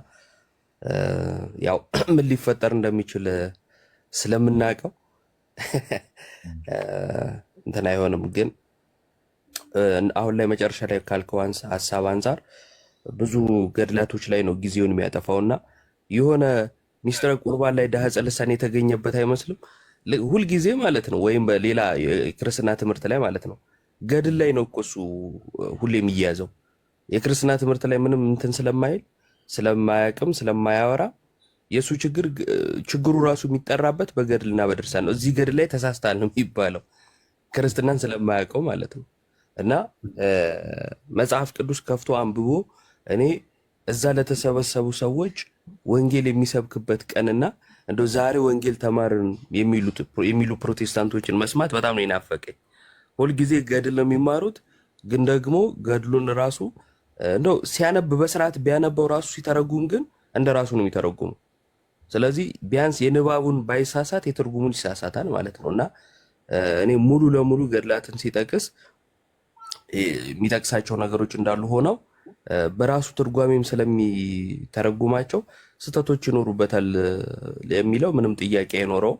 ያው ምን ሊፈጠር እንደሚችል ስለምናውቀው እንትን አይሆንም። ግን አሁን ላይ መጨረሻ ላይ ካልከው ሀሳብ አንጻር ብዙ ገድላቶች ላይ ነው ጊዜውን የሚያጠፋውና የሆነ ሚስጥረ ቁርባን ላይ ዳህፀ ልሳን የተገኘበት አይመስልም ሁልጊዜ ማለት ነው። ወይም በሌላ የክርስትና ትምህርት ላይ ማለት ነው ገድል ላይ ነው እኮ እሱ ሁሌ የሚያዘው። የክርስትና ትምህርት ላይ ምንም እንትን ስለማይል ስለማያቅም ስለማያወራ የእሱ ችግሩ ራሱ የሚጠራበት በገድልና በድርሳን ነው። እዚህ ገድል ላይ ተሳስታል ነው የሚባለው ክርስትናን ስለማያውቀው ማለት ነው። እና መጽሐፍ ቅዱስ ከፍቶ አንብቦ እኔ እዛ ለተሰበሰቡ ሰዎች ወንጌል የሚሰብክበት ቀንና እንደው ዛሬ ወንጌል ተማርን የሚሉ ፕሮቴስታንቶችን መስማት በጣም ነው የናፈቀኝ። ሁልጊዜ ገድል ነው የሚማሩት፣ ግን ደግሞ ገድሉን ራሱ እንደው ሲያነብ በስርዓት ቢያነበው ራሱ ሲተረጉም ግን እንደ ራሱ ነው የሚተረጉሙ። ስለዚህ ቢያንስ የንባቡን ባይሳሳት የትርጉሙን ይሳሳታል ማለት ነው። እና እኔ ሙሉ ለሙሉ ገድላትን ሲጠቅስ የሚጠቅሳቸው ነገሮች እንዳሉ ሆነው በራሱ ትርጓሜም ስለሚተረጉማቸው ስህተቶች ይኖሩበታል የሚለው ምንም ጥያቄ አይኖረው።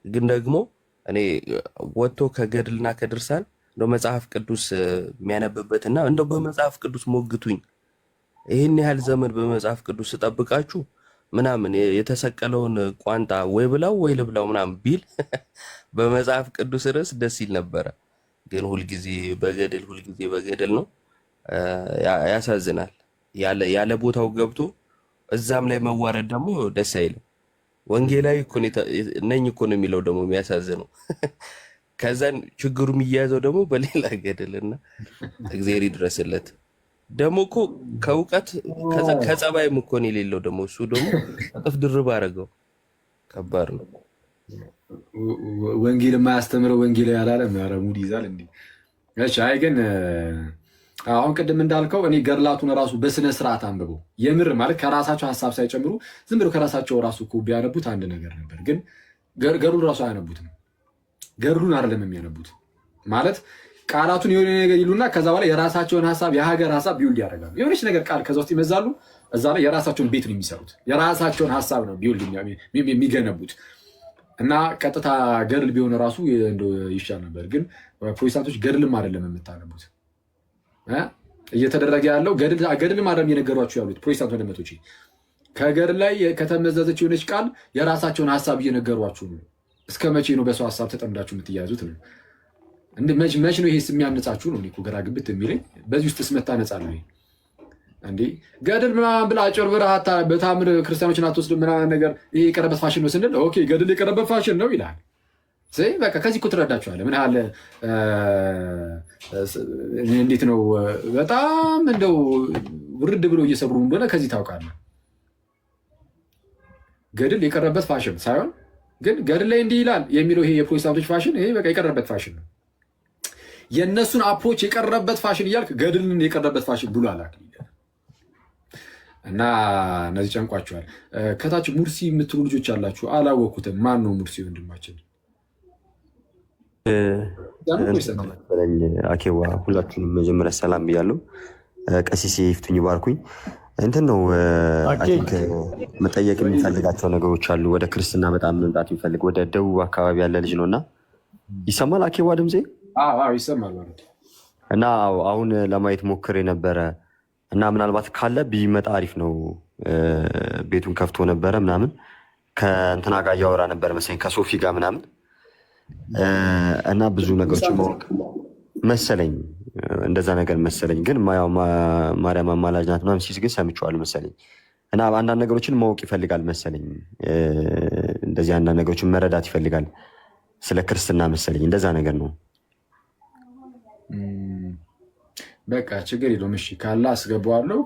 ግን ደግሞ እኔ ወጥቶ ከገድልና ከድርሳን እንደው መጽሐፍ ቅዱስ የሚያነብበትና እንደው በመጽሐፍ ቅዱስ ሞግቱኝ ይህን ያህል ዘመን በመጽሐፍ ቅዱስ ስጠብቃችሁ ምናምን የተሰቀለውን ቋንጣ ወይ ብላው ወይ ልብላው ምናምን ቢል በመጽሐፍ ቅዱስ ርዕስ ደስ ይል ነበረ። ግን ሁልጊዜ በገድል ነው። ያሳዝናል። ያለ ቦታው ገብቶ እዛም ላይ መዋረድ ደግሞ ደስ አይልም። ወንጌላዊ ነኝ እኮ ነው የሚለው ደግሞ የሚያሳዝነው። ከዛን ችግሩ የሚያያዘው ደግሞ በሌላ ገድልና እግዚአብሔር ይድረስለት። ደግሞ እኮ ከእውቀት ከጸባይም እኮ ነው የሌለው። ደግሞ እሱ ደግሞ እጥፍ ድርብ አደረገው። ከባድ ነው። ወንጌል የማያስተምረው ወንጌል ያላለ ሙድ ይዛል እንዴ? እሺ አይ ግን አሁን ቅድም እንዳልከው እኔ ገድላቱን ራሱ በስነ ስርዓት አንብበው የምር ማለት ከራሳቸው ሀሳብ ሳይጨምሩ ዝም ብሎ ከራሳቸው ራሱ እኮ ቢያነቡት አንድ ነገር ነበር። ግን ገድሉን ራሱ አያነቡትም። ገድሉን አይደለም የሚያነቡት ማለት ቃላቱን የሆነ ነገር ይሉና ከዛ በኋላ የራሳቸውን ሀሳብ የሀገር ሀሳብ ቢውልድ ያደርጋሉ። የሆነች ነገር ቃል ከዛ ውስጥ ይመዛሉ። እዛ ላይ የራሳቸውን ቤት ነው የሚሰሩት። የራሳቸውን ሀሳብ ነው ቢውልድ የሚገነቡት። እና ቀጥታ ገድል ቢሆን ራሱ ይሻል ነበር። ግን ፕሮቴስታንቶች ገድልም አይደለም የምታነቡት። እየተደረገ ያለው ገድልም አይደለም እየነገሯችሁ ያሉት ፕሮቴስታንት ወንድሞቼ። ከገድል ላይ ከተመዘዘች የሆነች ቃል የራሳቸውን ሀሳብ እየነገሯችሁ ነው። እስከ መቼ ነው በሰው ሀሳብ ተጠምዳችሁ የምትያዙት ነው? መች ነው ይሄ የሚያነጻችሁ ነው? እኮ ግራ ግብት የሚለኝ በዚህ ውስጥ ስመታ ነጻለሁ እንዴ? ገድል ምናምን ብላ አጭበርብረህ በታምር ክርስቲያኖችን አትወስድም ምናምን ነገር ይሄ የቀረበት ፋሽን ነው ስንል ኦኬ ገድል የቀረበት ፋሽን ነው ይላል። በቃ ከዚህ እኮ ትረዳችኋለህ። ምን ያህል እንዴት ነው በጣም እንደው ውርድ ብሎ እየሰብሩ እንደሆነ ከዚህ ታውቃለህ። ገድል የቀረበት ፋሽን ሳይሆን ግን ገድል ላይ እንዲህ ይላል የሚለው ይሄ የፕሮቴስታንቶች ፋሽን ይሄ በቃ የቀረበት ፋሽን ነው። የእነሱን አፕሮች የቀረበት ፋሽን እያልክ ገድልን የቀረበት ፋሽን ብሎ አላክ እና እነዚህ ጨንቋቸዋል። ከታች ሙርሲ የምትሉ ልጆች አላችሁ፣ አላወኩትም። ማን ነው ሙርሲ ወንድማችን? አኬዋ ሁላችሁንም መጀመሪያ ሰላም ብያለሁ። ቀሲስ ይፍቱኝ ባርኩኝ። እንትን ነው መጠየቅ የሚፈልጋቸው ነገሮች አሉ። ወደ ክርስትና በጣም መምጣት የሚፈልግ ወደ ደቡብ አካባቢ ያለ ልጅ ነው እና ይሰማል? አኬዋ ድምፄ ይሰማል ማለት እና አሁን ለማየት ሞክሬ ነበረ እና ምናልባት ካለ ቢመጣ አሪፍ ነው። ቤቱን ከፍቶ ነበረ ምናምን ከእንትና ጋር እያወራ ነበር መሰለኝ ከሶፊ ጋር ምናምን እና ብዙ ነገሮችን ማወቅ መሰለኝ እንደዛ ነገር መሰለኝ። ግን ማርያም አማላጅ ናት ምናምን ሲል ግን ሰምቼዋለሁ መሰለኝ እና አንዳንድ ነገሮችን ማወቅ ይፈልጋል መሰለኝ። እንደዚህ አንዳንድ ነገሮችን መረዳት ይፈልጋል ስለ ክርስትና መሰለኝ። እንደዛ ነገር ነው። በቃ ችግር የለውም። እሺ ካለ አስገባዋለሁ፣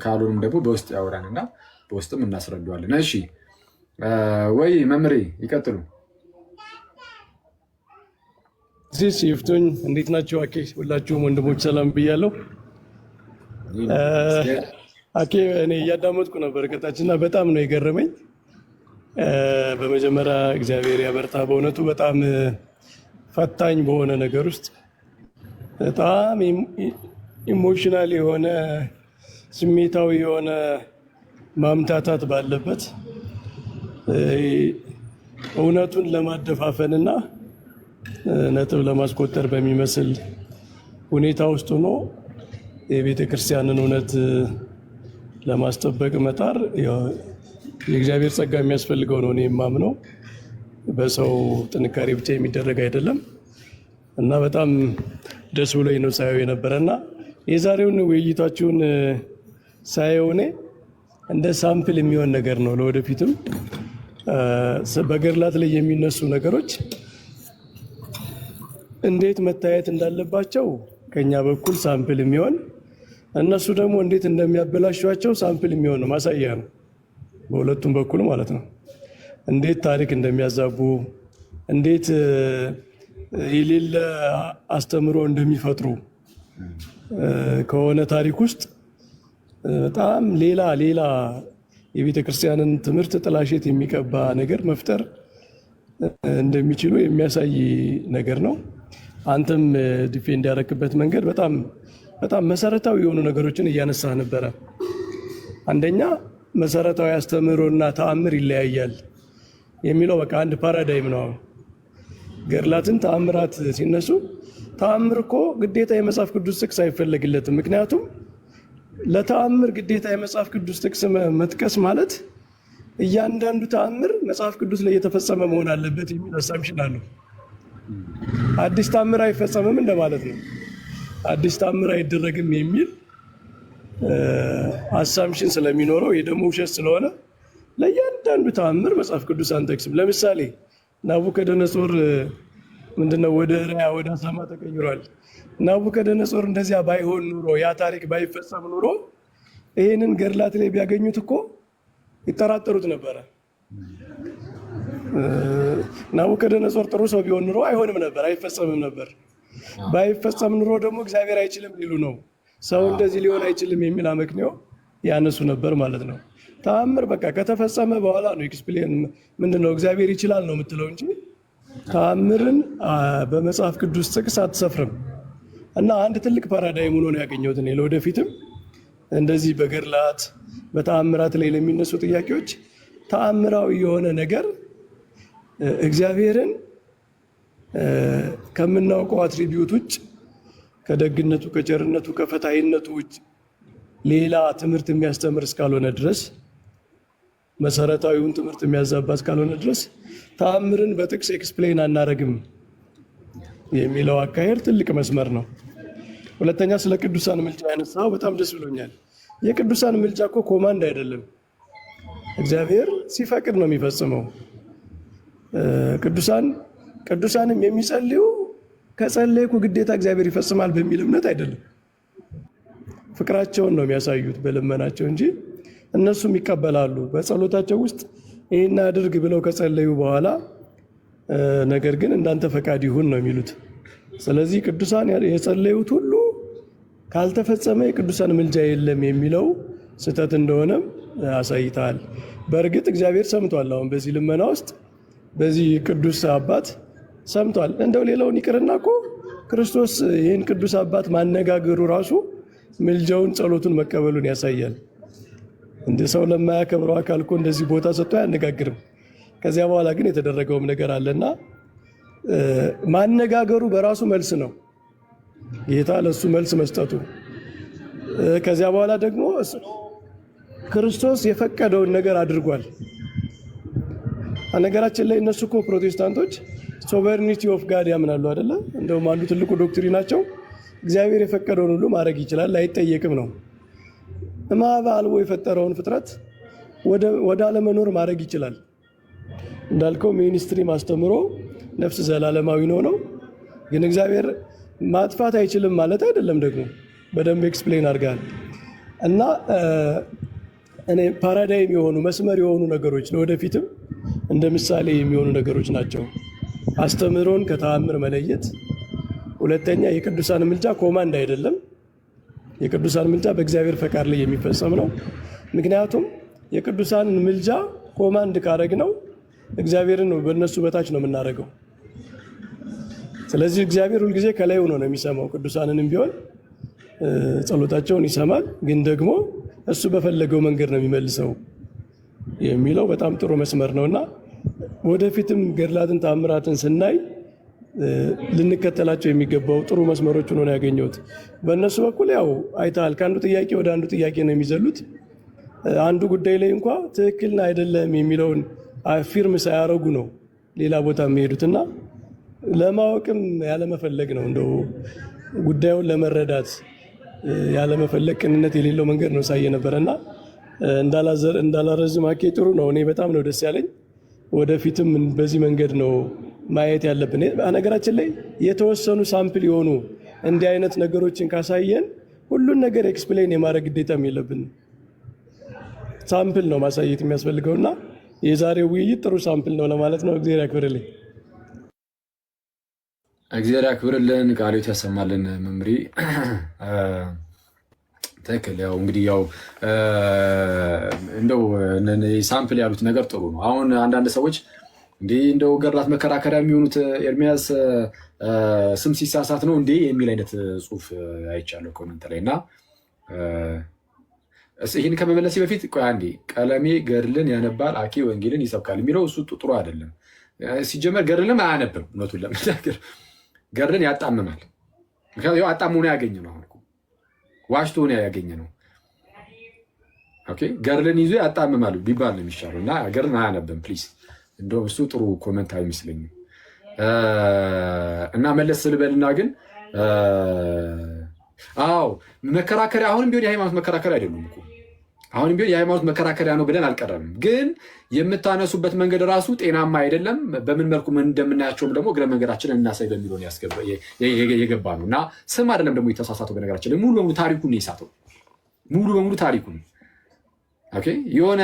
ካልሆነም ደግሞ በውስጥ ያወራንና በውስጥም እናስረዳዋለን። እሺ ወይ መምሬ ይቀጥሉ። ዚስ ይፍቱኝ እንዴት ናቸው? አኬ ሁላችሁም ወንድሞች ሰላም ብያለሁ። አኬ እኔ እያዳመጥኩ ነበር ከታችና በጣም ነው የገረመኝ። በመጀመሪያ እግዚአብሔር ያበርታ። በእውነቱ በጣም ፈታኝ በሆነ ነገር ውስጥ በጣም ኢሞሽናል የሆነ ስሜታዊ የሆነ ማምታታት ባለበት እውነቱን ለማደፋፈንና ነጥብ ለማስቆጠር በሚመስል ሁኔታ ውስጥ ሆኖ የቤተ ክርስቲያንን እውነት ለማስጠበቅ መጣር የእግዚአብሔር ጸጋ የሚያስፈልገው ነው። እኔ የማምነው በሰው ጥንካሬ ብቻ የሚደረግ አይደለም እና በጣም ደስ ብሎኝ ነው ሳየው የነበረና የዛሬውን ውይይታችሁን ሳየው እኔ እንደ ሳምፕል የሚሆን ነገር ነው። ለወደፊትም በገድላት ላይ የሚነሱ ነገሮች እንዴት መታየት እንዳለባቸው ከኛ በኩል ሳምፕል የሚሆን እነሱ ደግሞ እንዴት እንደሚያበላሿቸው ሳምፕል የሚሆን ነው፣ ማሳያ ነው። በሁለቱም በኩል ማለት ነው። እንዴት ታሪክ እንደሚያዛቡ፣ እንዴት የሌለ አስተምሮ እንደሚፈጥሩ ከሆነ ታሪክ ውስጥ በጣም ሌላ የቤተ ክርስቲያንን ትምህርት ጥላሸት የሚቀባ ነገር መፍጠር እንደሚችሉ የሚያሳይ ነገር ነው። አንተም ዲፌንድ ያደረክበት መንገድ በጣም መሰረታዊ የሆኑ ነገሮችን እያነሳህ ነበረ። አንደኛ መሰረታዊ አስተምህሮና ተአምር ይለያያል የሚለው በቃ አንድ ፓራዳይም ነው። ገድላትን ተአምራት ሲነሱ ተአምር እኮ ግዴታ የመጽሐፍ ቅዱስ ጥቅስ አይፈለግለትም። ምክንያቱም ለተአምር ግዴታ የመጽሐፍ ቅዱስ ጥቅስ መጥቀስ ማለት እያንዳንዱ ተአምር መጽሐፍ ቅዱስ ላይ የተፈጸመ መሆን አለበት የሚል አሳምሽን አለው። አዲስ ተአምር አይፈጸምም እንደማለት ነው። አዲስ ተአምር አይደረግም የሚል አሳምሽን ስለሚኖረው ይህ ደግሞ ውሸት ስለሆነ ለእያንዳንዱ ተአምር መጽሐፍ ቅዱስ አንጠቅስም። ለምሳሌ ናቡከደነጾር ምንድነው ወደ ራያ ወደ አሳማ ተቀይሯል። ናቡከደነጾር እንደዚያ ባይሆን ኑሮ ያ ታሪክ ባይፈጸም ኑሮ ይህንን ገድላት ላይ ቢያገኙት እኮ ይጠራጠሩት ነበረ። ናቡከደነጾር ጥሩ ሰው ቢሆን ኑሮ አይሆንም ነበር፣ አይፈጸምም ነበር። ባይፈጸም ኑሮ ደግሞ እግዚአብሔር አይችልም ሊሉ ነው፣ ሰው እንደዚህ ሊሆን አይችልም የሚል አመክንዮ ያነሱ ነበር ማለት ነው። ተአምር በቃ ከተፈጸመ በኋላ ነው ኤክስፕሌን ምንድነው እግዚአብሔር ይችላል ነው የምትለው እንጂ ተአምርን በመጽሐፍ ቅዱስ ጥቅስ አትሰፍርም። እና አንድ ትልቅ ፓራዳይም ሆኖ ነው ያገኘሁት እኔ። ለወደፊትም እንደዚህ በገድላት በተአምራት ላይ ለሚነሱ ጥያቄዎች ተአምራዊ የሆነ ነገር እግዚአብሔርን ከምናውቀው አትሪቢዩት ውጭ ከደግነቱ፣ ከቸርነቱ፣ ከፈታይነቱ ውጭ ሌላ ትምህርት የሚያስተምር እስካልሆነ ድረስ መሰረታዊውን ትምህርት የሚያዛባ እስካልሆነ ድረስ ተአምርን በጥቅስ ኤክስፕሌን አናረግም የሚለው አካሄድ ትልቅ መስመር ነው። ሁለተኛ ስለ ቅዱሳን ምልጃ ያነሳው በጣም ደስ ብሎኛል። የቅዱሳን ምልጃ እኮ ኮማንድ አይደለም፣ እግዚአብሔር ሲፈቅድ ነው የሚፈጽመው። ቅዱሳንም የሚጸልዩ ከጸለይኩ ግዴታ እግዚአብሔር ይፈጽማል በሚል እምነት አይደለም። ፍቅራቸውን ነው የሚያሳዩት በልመናቸው እንጂ እነሱም ይቀበላሉ። በጸሎታቸው ውስጥ ይህን አድርግ ብለው ከጸለዩ በኋላ ነገር ግን እንዳንተ ፈቃድ ይሁን ነው የሚሉት። ስለዚህ ቅዱሳን የጸለዩት ሁሉ ካልተፈጸመ የቅዱሳን ምልጃ የለም የሚለው ስህተት እንደሆነም አሳይተሃል። በእርግጥ እግዚአብሔር ሰምቷል። አሁን በዚህ ልመና ውስጥ በዚህ ቅዱስ አባት ሰምቷል። እንደው ሌላውን ይቅርና እኮ ክርስቶስ ይህን ቅዱስ አባት ማነጋገሩ ራሱ ምልጃውን ጸሎቱን መቀበሉን ያሳያል። እንደ ሰው ለማያከብረው አካል እኮ እንደዚህ ቦታ ሰጥቶ አያነጋግርም። ከዚያ በኋላ ግን የተደረገውም ነገር አለና ማነጋገሩ በራሱ መልስ ነው፣ ጌታ ለሱ መልስ መስጠቱ። ከዚያ በኋላ ደግሞ ክርስቶስ የፈቀደውን ነገር አድርጓል። ነገራችን ላይ እነሱ እኮ ፕሮቴስታንቶች ሶቨርኒቲ ኦፍ ጋድ ያምናሉ አይደለ? እንደውም አንዱ ትልቁ ዶክትሪናቸው እግዚአብሔር የፈቀደውን ሁሉ ማድረግ ይችላል፣ አይጠየቅም ነው። እምኀበ አልቦ የፈጠረውን ፍጥረት ወደ አለመኖር ማድረግ ይችላል። እንዳልከው ሚኒስትሪም አስተምሮ ነፍስ ዘላለማዊ ነው። ግን እግዚአብሔር ማጥፋት አይችልም ማለት አይደለም። ደግሞ በደንብ ኤክስፕሌን አድርጋል። እና እኔ ፓራዳይም የሆኑ መስመር የሆኑ ነገሮች ለወደፊትም እንደ ምሳሌ የሚሆኑ ነገሮች ናቸው። አስተምህሮን ከተአምር መለየት። ሁለተኛ የቅዱሳን ምልጃ ኮማንድ አይደለም። የቅዱሳን ምልጃ በእግዚአብሔር ፈቃድ ላይ የሚፈጸም ነው። ምክንያቱም የቅዱሳንን ምልጃ ኮማንድ ካረግ ነው እግዚአብሔርን በእነሱ በታች ነው የምናደርገው። ስለዚህ እግዚአብሔር ሁልጊዜ ከላይ ሆኖ ነው የሚሰማው። ቅዱሳንንም ቢሆን ጸሎታቸውን ይሰማል፣ ግን ደግሞ እሱ በፈለገው መንገድ ነው የሚመልሰው የሚለው በጣም ጥሩ መስመር ነውና ወደፊትም ገድላትን ተአምራትን ስናይ ልንከተላቸው የሚገባው ጥሩ መስመሮች ሆኖ ነው ያገኘሁት። በእነሱ በኩል ያው አይተሃል፣ ከአንዱ ጥያቄ ወደ አንዱ ጥያቄ ነው የሚዘሉት። አንዱ ጉዳይ ላይ እንኳ ትክክልና አይደለም የሚለውን ፊርም ሳያረጉ ነው ሌላ ቦታ የሚሄዱትና ለማወቅም ያለመፈለግ ነው። እንደው ጉዳዩን ለመረዳት ያለመፈለግ ቅንነት የሌለው መንገድ ነው ሳየ ነበረና እንዳላረዝም አኬ ጥሩ ነው። እኔ በጣም ነው ደስ ያለኝ። ወደፊትም በዚህ መንገድ ነው ማየት ያለብን። ነገራችን ላይ የተወሰኑ ሳምፕል የሆኑ እንዲህ አይነት ነገሮችን ካሳየን ሁሉን ነገር ኤክስፕሌን የማድረግ ግዴታም የለብን። ሳምፕል ነው ማሳየት የሚያስፈልገውና የዛሬው ውይይት ጥሩ ሳምፕል ነው ለማለት ነው። እግዚአብሔር ያክብርልኝ። እግዚአብሔር ያክብርልን፣ ቃልዎት ያሰማልን። መምሪ ትክክል። ያው እንግዲህ ያው እንደው ሳምፕል ያሉት ነገር ጥሩ ነው። አሁን አንዳንድ ሰዎች እንዲህ እንደው ገድላት መከራከሪያ የሚሆኑት ኤርሚያስ ስም ሲሳሳት ነው እንዴ የሚል አይነት ጽሁፍ አይቻለሁ ኮመንት ላይ እና ይህን ከመመለሴ በፊት ቆይ አንዴ ቀለሜ ገድልን ያነባል አኬ ወንጌልን ይሰብካል የሚለው እሱ ጥሩ አይደለም። ሲጀመር ገድልንም አያነብም። እውነቱን ለመናገር ገድልን ያጣምማል። ምክንያቱም ያው አጣሙ ነው ያገኘ ነው። አሁን ዋሽቶ ነው ያገኘ ነው። ኦኬ ገድልን ይዞ ያጣምማል ቢባል ነው የሚሻለው እና ገድልን አያነብም ፕሊዝ። እንደውም እሱ ጥሩ ኮመንት አይመስለኝም። እና መለስ ስልበልና ግን አዎ መከራከሪያ አሁንም ቢሆን የሃይማኖት መከራከሪያ አይደሉም እኮ አሁንም ቢሆን የሃይማኖት መከራከሪያ ነው ብለን አልቀረንም። ግን የምታነሱበት መንገድ ራሱ ጤናማ አይደለም። በምን መልኩ እንደምናያቸውም ደግሞ እግረ መንገዳችንን እናሳይ በሚለው የገባ ነው እና ስም አይደለም ደግሞ የተሳሳተው። በነገራችን ላይ ሙሉ በሙሉ ታሪኩን ነው የሳተው። ሙሉ በሙሉ ታሪኩን ኦኬ የሆነ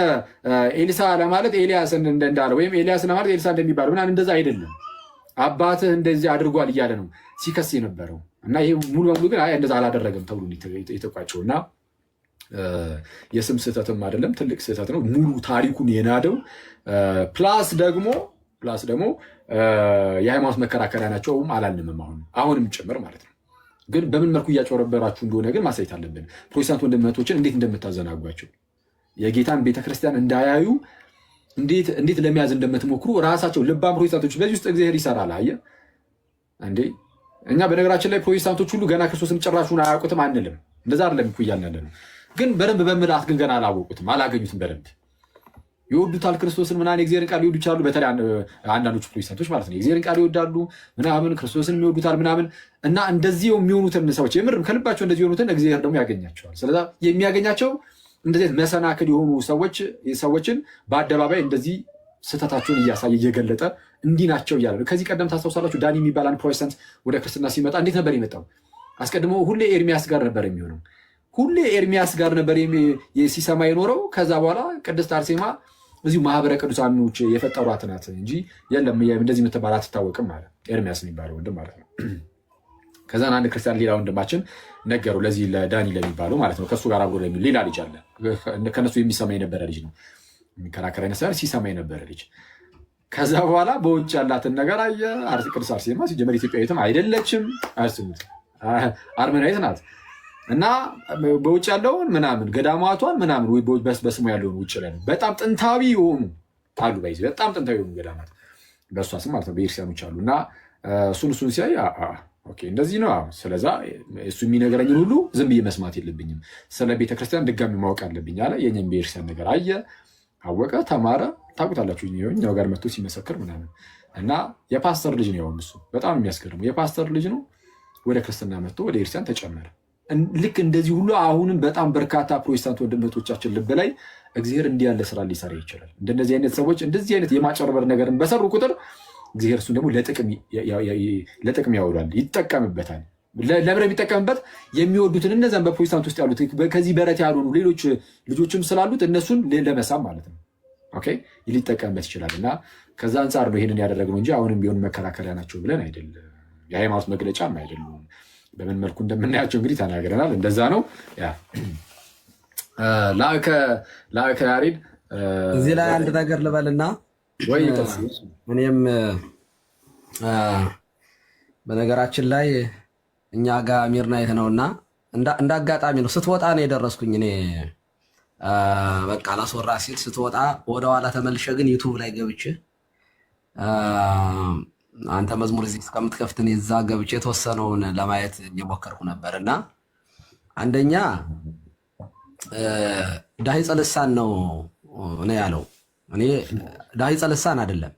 ኤልሳ ለማለት ኤልያስ እንዳለ ወይም ኤልያስ ለማለት ኤልሳ እንደሚባለው ምናምን እንደዛ አይደለም። አባትህ እንደዚህ አድርጓል እያለ ነው ሲከስ የነበረው እና ይሄ ሙሉ በሙሉ ግን እንደዛ አላደረገም ተብሎ የተቋጨው እና የስም ስህተትም አይደለም፣ ትልቅ ስህተት ነው። ሙሉ ታሪኩን የናደው ፕላስ ደግሞ የሃይማኖት መከራከሪያ ናቸው አላልንም አሁንም ጭምር ማለት ነው። ግን በምን መልኩ እያጨረበራችሁ እንደሆነ ግን ማሳየት አለብን። ፕሮቴስታንት ወንድሞቻችን እንዴት እንደምታዘናጓቸው የጌታን ቤተክርስቲያን እንዳያዩ እንዴት ለመያዝ እንደምትሞክሩ ራሳቸው ልባም ፕሮቴስታንቶች በዚህ ውስጥ እግዚአብሔር ይሰራል። አየህ እንዴ እኛ በነገራችን ላይ ፕሮቴስታንቶች ሁሉ ገና ክርስቶስን ጭራሹን አያውቁትም አንልም። እንደዛ አይደለም እኮ እያልን ያለ ነው። ግን በደንብ በምልአት ግን ገና አላወቁትም፣ አላገኙትም። በደንብ ይወዱታል ክርስቶስን ምናምን የእግዚአብሔርን ቃል ይወዱ ይችላሉ። በተለይ አንዳንዶቹ ፕሮቴስታንቶች ማለት ነው የእግዚአብሔርን ቃል ይወዳሉ ምናምን ክርስቶስን ይወዱታል ምናምን እና እንደዚህ የሚሆኑትን ሰዎች የምርም ከልባቸው እንደዚህ የሆኑትን እግዚአብሔር ደግሞ ያገኛቸዋል። ስለዛ የሚያገኛቸው እንደዚህ መሰናክል የሆኑ ሰዎችን በአደባባይ እንደዚህ ስህተታቸውን እያሳየ እየገለጠ እንዲህ ናቸው እያለ ነው። ከዚህ ቀደም ታስታውሳላችሁ ዳኒ የሚባል አንድ ፕሮቴስታንት ወደ ክርስትና ሲመጣ እንዴት ነበር የመጣው? አስቀድሞ ሁሌ ኤርሚያስ ጋር ነበር የሚሆነው። ሁሌ ኤርሚያስ ጋር ነበር ሲሰማ የኖረው። ከዛ በኋላ ቅድስት አርሴማ እዚሁ ማህበረ ቅዱሳኖች የፈጠሯት ናት እንጂ የለም እንደዚህ የምትባል አትታወቅም ማለት ኤርሚያስ የሚባለው ወንድም ማለት ነው። ከዛን አንድ ክርስቲያን ሌላ ወንድማችን ነገሩ ለዚህ ለዳኒ ለሚባለው ማለት ነው ከእሱ ጋር አብሮ ለሚል ሌላ ልጅ አለ። ከነሱ የሚሰማ የነበረ ልጅ ነው የሚከራከር አይነት ሳይሆን ሲሰማ የነበረ ልጅ። ከዛ በኋላ በውጭ ያላትን ነገር አየ። ቅድስት አርሴማ ሲጀመር ኢትዮጵያዊትም አይደለችም፣ አርመናዊት ናት። እና በውጭ ያለውን ምናምን ገዳማቷን ምናምን ወይ በስሙ ያለውን ውጭ ላይ ነው በጣም ጥንታዊ የሆኑ አሉ። ባይዚ በጣም ጥንታዊ የሆኑ ገዳማት በእሷ ስም ማለት ነው ቤተክርስቲያኖች አሉ። እና እሱን ሲያይ ኦኬ እንደዚህ ነው። ስለዛ እሱ የሚነገረኝን ሁሉ ዝም ብዬ መስማት የለብኝም። ስለ ቤተክርስቲያን ድጋሚ ማወቅ አለብኝ አለ። የኛም ቤተክርስቲያን ነገር አየ፣ አወቀ፣ ተማረ። ታውቁታላችሁ እኛው ጋር መጥቶ ሲመሰክር ምናምን እና የፓስተር ልጅ ነው። እሱ በጣም የሚያስገርመው የፓስተር ልጅ ነው። ወደ ክርስትና መጥቶ ወደ ቤተክርስቲያን ተጨመረ። ልክ እንደዚህ ሁሉ አሁንም በጣም በርካታ ፕሮቴስታንት ወንድሞቻችን ልብ ላይ እግዚአብሔር እንዲህ ያለ ስራ ሊሰራ ይችላል። እንደነዚህ አይነት ሰዎች እንደዚህ አይነት የማጨርበር ነገርን በሰሩ ቁጥር እግዚአብሔር እሱን ደግሞ ለጥቅም ያውሏል፣ ይጠቀምበታል። ለምን የሚጠቀምበት የሚወዱትን እነዛን በፕሮቴስታንት ውስጥ ያሉት ከዚህ በረት ያልሆኑ ሌሎች ልጆችም ስላሉት እነሱን ለመሳብ ማለት ነው። ኦኬ ሊጠቀምበት ይችላል። እና ከዛ አንጻር ነው ይህንን ያደረግነው እንጂ አሁንም ቢሆን መከራከሪያ ናቸው ብለን አይደለም። የሃይማኖት መግለጫም አይደሉም። በምን መልኩ እንደምናያቸው እንግዲህ ተናግረናል። እንደዛ ነው። ላከ ያሬድ እዚህ ላይ አንድ ነገር ልበልና ወይ እኔም በነገራችን ላይ እኛ ጋር ሚድናይት ነውና እንደ አጋጣሚ ነው ስትወጣ ነው የደረስኩኝ። እኔ በቃ ላስወራ ሲል ስትወጣ ወደኋላ ተመልሼ ግን ዩቱብ ላይ ገብቼ አንተ መዝሙር እዚህ እስከምትከፍትን የዛ ገብቼ የተወሰነውን ለማየት እየሞከርኩ ነበር። እና አንደኛ ዳሂፀ ልሳን ነው ያለው። እኔ ዳሂፀ ልሳን አይደለም።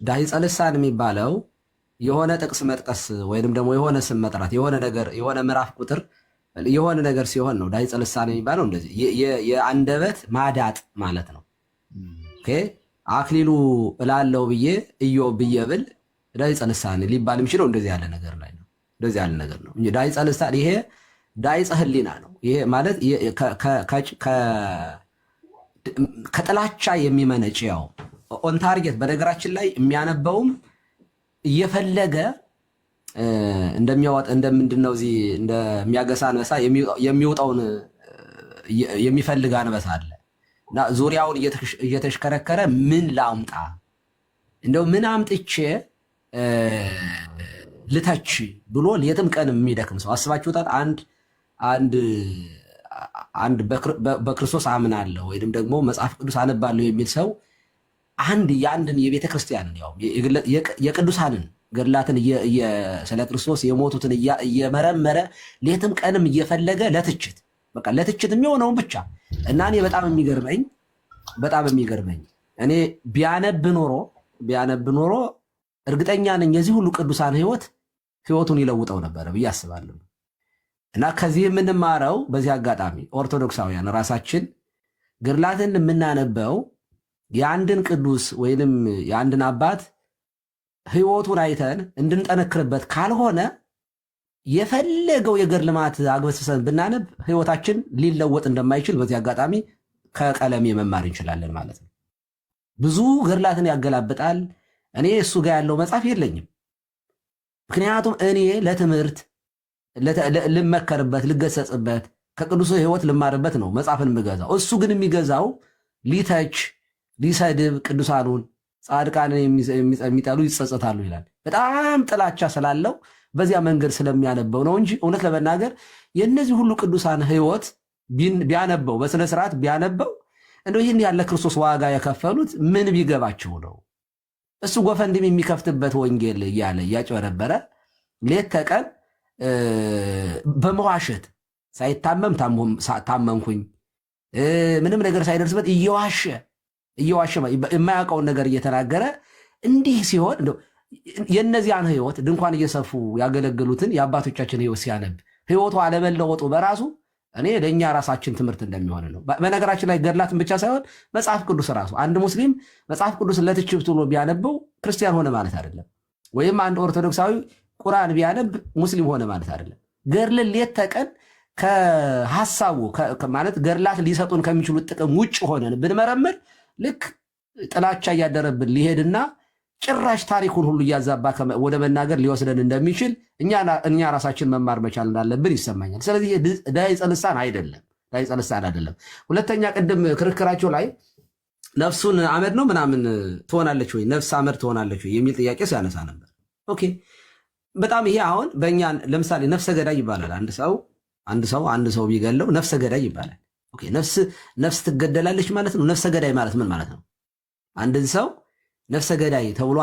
ዳሂፀ ልሳን የሚባለው የሆነ ጥቅስ መጥቀስ ወይንም ደግሞ የሆነ ስም መጥራት የሆነ ነገር የሆነ ምዕራፍ ቁጥር የሆነ ነገር ሲሆን ነው ዳሂፀ ልሳን የሚባለው። እንደዚህ የአንደበት ማዳጥ ማለት ነው። ኦኬ አክሊሉ እላለው ብዬ ኢዮብ ብዬ ብል ዳሂፀ ልሳን ሊባል የሚችለው እንደዚህ ያለ ነገር ላይ ነው። እንደዚህ ያለ ነገር ነው። ዳሂፀ ልሳን ይሄ ዳሂፀ ህሊና ነው። ይሄ ማለት ከጥላቻ የሚመነጭ ያው ኦን ታርጌት በነገራችን ላይ የሚያነበውም እየፈለገ እንደሚያወጥ እንደምንድነው እዚህ እንደሚያገሳ አንበሳ የሚወጣውን የሚፈልግ አንበሳ አለ እና ዙሪያውን እየተሽከረከረ ምን ላምጣ እንደው ምን አምጥቼ ልተች ብሎ ሌትም ቀን የሚደክም ሰው አስባችሁታል? አንድ በክርስቶስ አምናለሁ ወይም ደግሞ መጽሐፍ ቅዱስ አነባለሁ የሚል ሰው የአንድን የቤተ ክርስቲያንን ያው የቅዱሳንን ገድላትን ስለ ክርስቶስ የሞቱትን እየመረመረ ሌትም ቀንም እየፈለገ ለትችት በቃ ለትችት የሚሆነውን ብቻ እና እኔ በጣም የሚገርመኝ እኔ ቢያነብ ኖሮ እርግጠኛ ነኝ የዚህ ሁሉ ቅዱሳን ህይወቱን ይለውጠው ነበረ ብዬ አስባለሁ። እና ከዚህ የምንማረው በዚህ አጋጣሚ ኦርቶዶክሳውያን ራሳችን ገድላትን የምናነበው የአንድን ቅዱስ ወይንም የአንድን አባት ህይወቱን አይተን እንድንጠነክርበት ካልሆነ የፈለገው የገድል ልማት አግበስብሰን ብናነብ ህይወታችን ሊለወጥ እንደማይችል በዚህ አጋጣሚ ከቀለሜ መማር እንችላለን ማለት ነው። ብዙ ገድላትን ያገላብጣል። እኔ እሱ ጋር ያለው መጽሐፍ የለኝም። ምክንያቱም እኔ ለትምህርት ልመከርበት፣ ልገሰጽበት፣ ከቅዱስ ህይወት ልማርበት ነው መጽሐፍን የምገዛው። እሱ ግን የሚገዛው ሊተች፣ ሊሰድብ ቅዱሳኑን ጻድቃንን የሚጠሉ ይጸጸታሉ ይላል። በጣም ጥላቻ ስላለው በዚያ መንገድ ስለሚያነበው ነው እንጂ እውነት ለመናገር የእነዚህ ሁሉ ቅዱሳን ህይወት ቢያነበው በስነ ስርዓት ቢያነበው እንደው ይህን ያለ ክርስቶስ ዋጋ የከፈሉት ምን ቢገባቸው ነው? እሱ ጎፈንድም የሚከፍትበት ወንጌል እያለ እያጭበረበረ ሌት ተቀን በመዋሸት ሳይታመም ታመምኩኝ ምንም ነገር ሳይደርስበት እየዋሸ የማያውቀውን ነገር እየተናገረ እንዲህ ሲሆን የእነዚያን ህይወት ድንኳን እየሰፉ ያገለገሉትን የአባቶቻችን ህይወት ሲያነብ ህይወቱ አለመለወጡ በራሱ እኔ ለእኛ ራሳችን ትምህርት እንደሚሆን ነው። በነገራችን ላይ ገድላትን ብቻ ሳይሆን መጽሐፍ ቅዱስ ራሱ አንድ ሙስሊም መጽሐፍ ቅዱስ ለትችት ብሎ ቢያነበው ክርስቲያን ሆነ ማለት አይደለም። ወይም አንድ ኦርቶዶክሳዊ ቁርአን ቢያነብ ሙስሊም ሆነ ማለት አይደለም። ገድልን ሌት ተቀን ከሐሳቡ ማለት ገድላት ሊሰጡን ከሚችሉት ጥቅም ውጭ ሆነን ብንመረምር ልክ ጥላቻ እያደረብን ሊሄድና ጭራሽ ታሪኩን ሁሉ እያዛባ ወደ መናገር ሊወስደን እንደሚችል እኛ ራሳችን መማር መቻል እንዳለብን ይሰማኛል። ስለዚህ ዳሂፀ ልሳን አይደለም። ሁለተኛ ቅድም ክርክራቸው ላይ ነፍሱን አመድ ነው ምናምን ትሆናለች ወይ ነፍስ አመድ ትሆናለች ወይ የሚል ጥያቄ ሲያነሳ ነበር። ኦኬ በጣም ይሄ አሁን በእኛ ለምሳሌ ነፍሰ ገዳይ ይባላል። አንድ ሰው አንድ ሰው ቢገለው ነፍሰ ገዳይ ይባላል። ኦኬ ነፍስ ትገደላለች ማለት ነው። ነፍሰ ገዳይ ማለት ምን ማለት ነው? አንድን ሰው ነፍሰ ገዳይ ተብሎ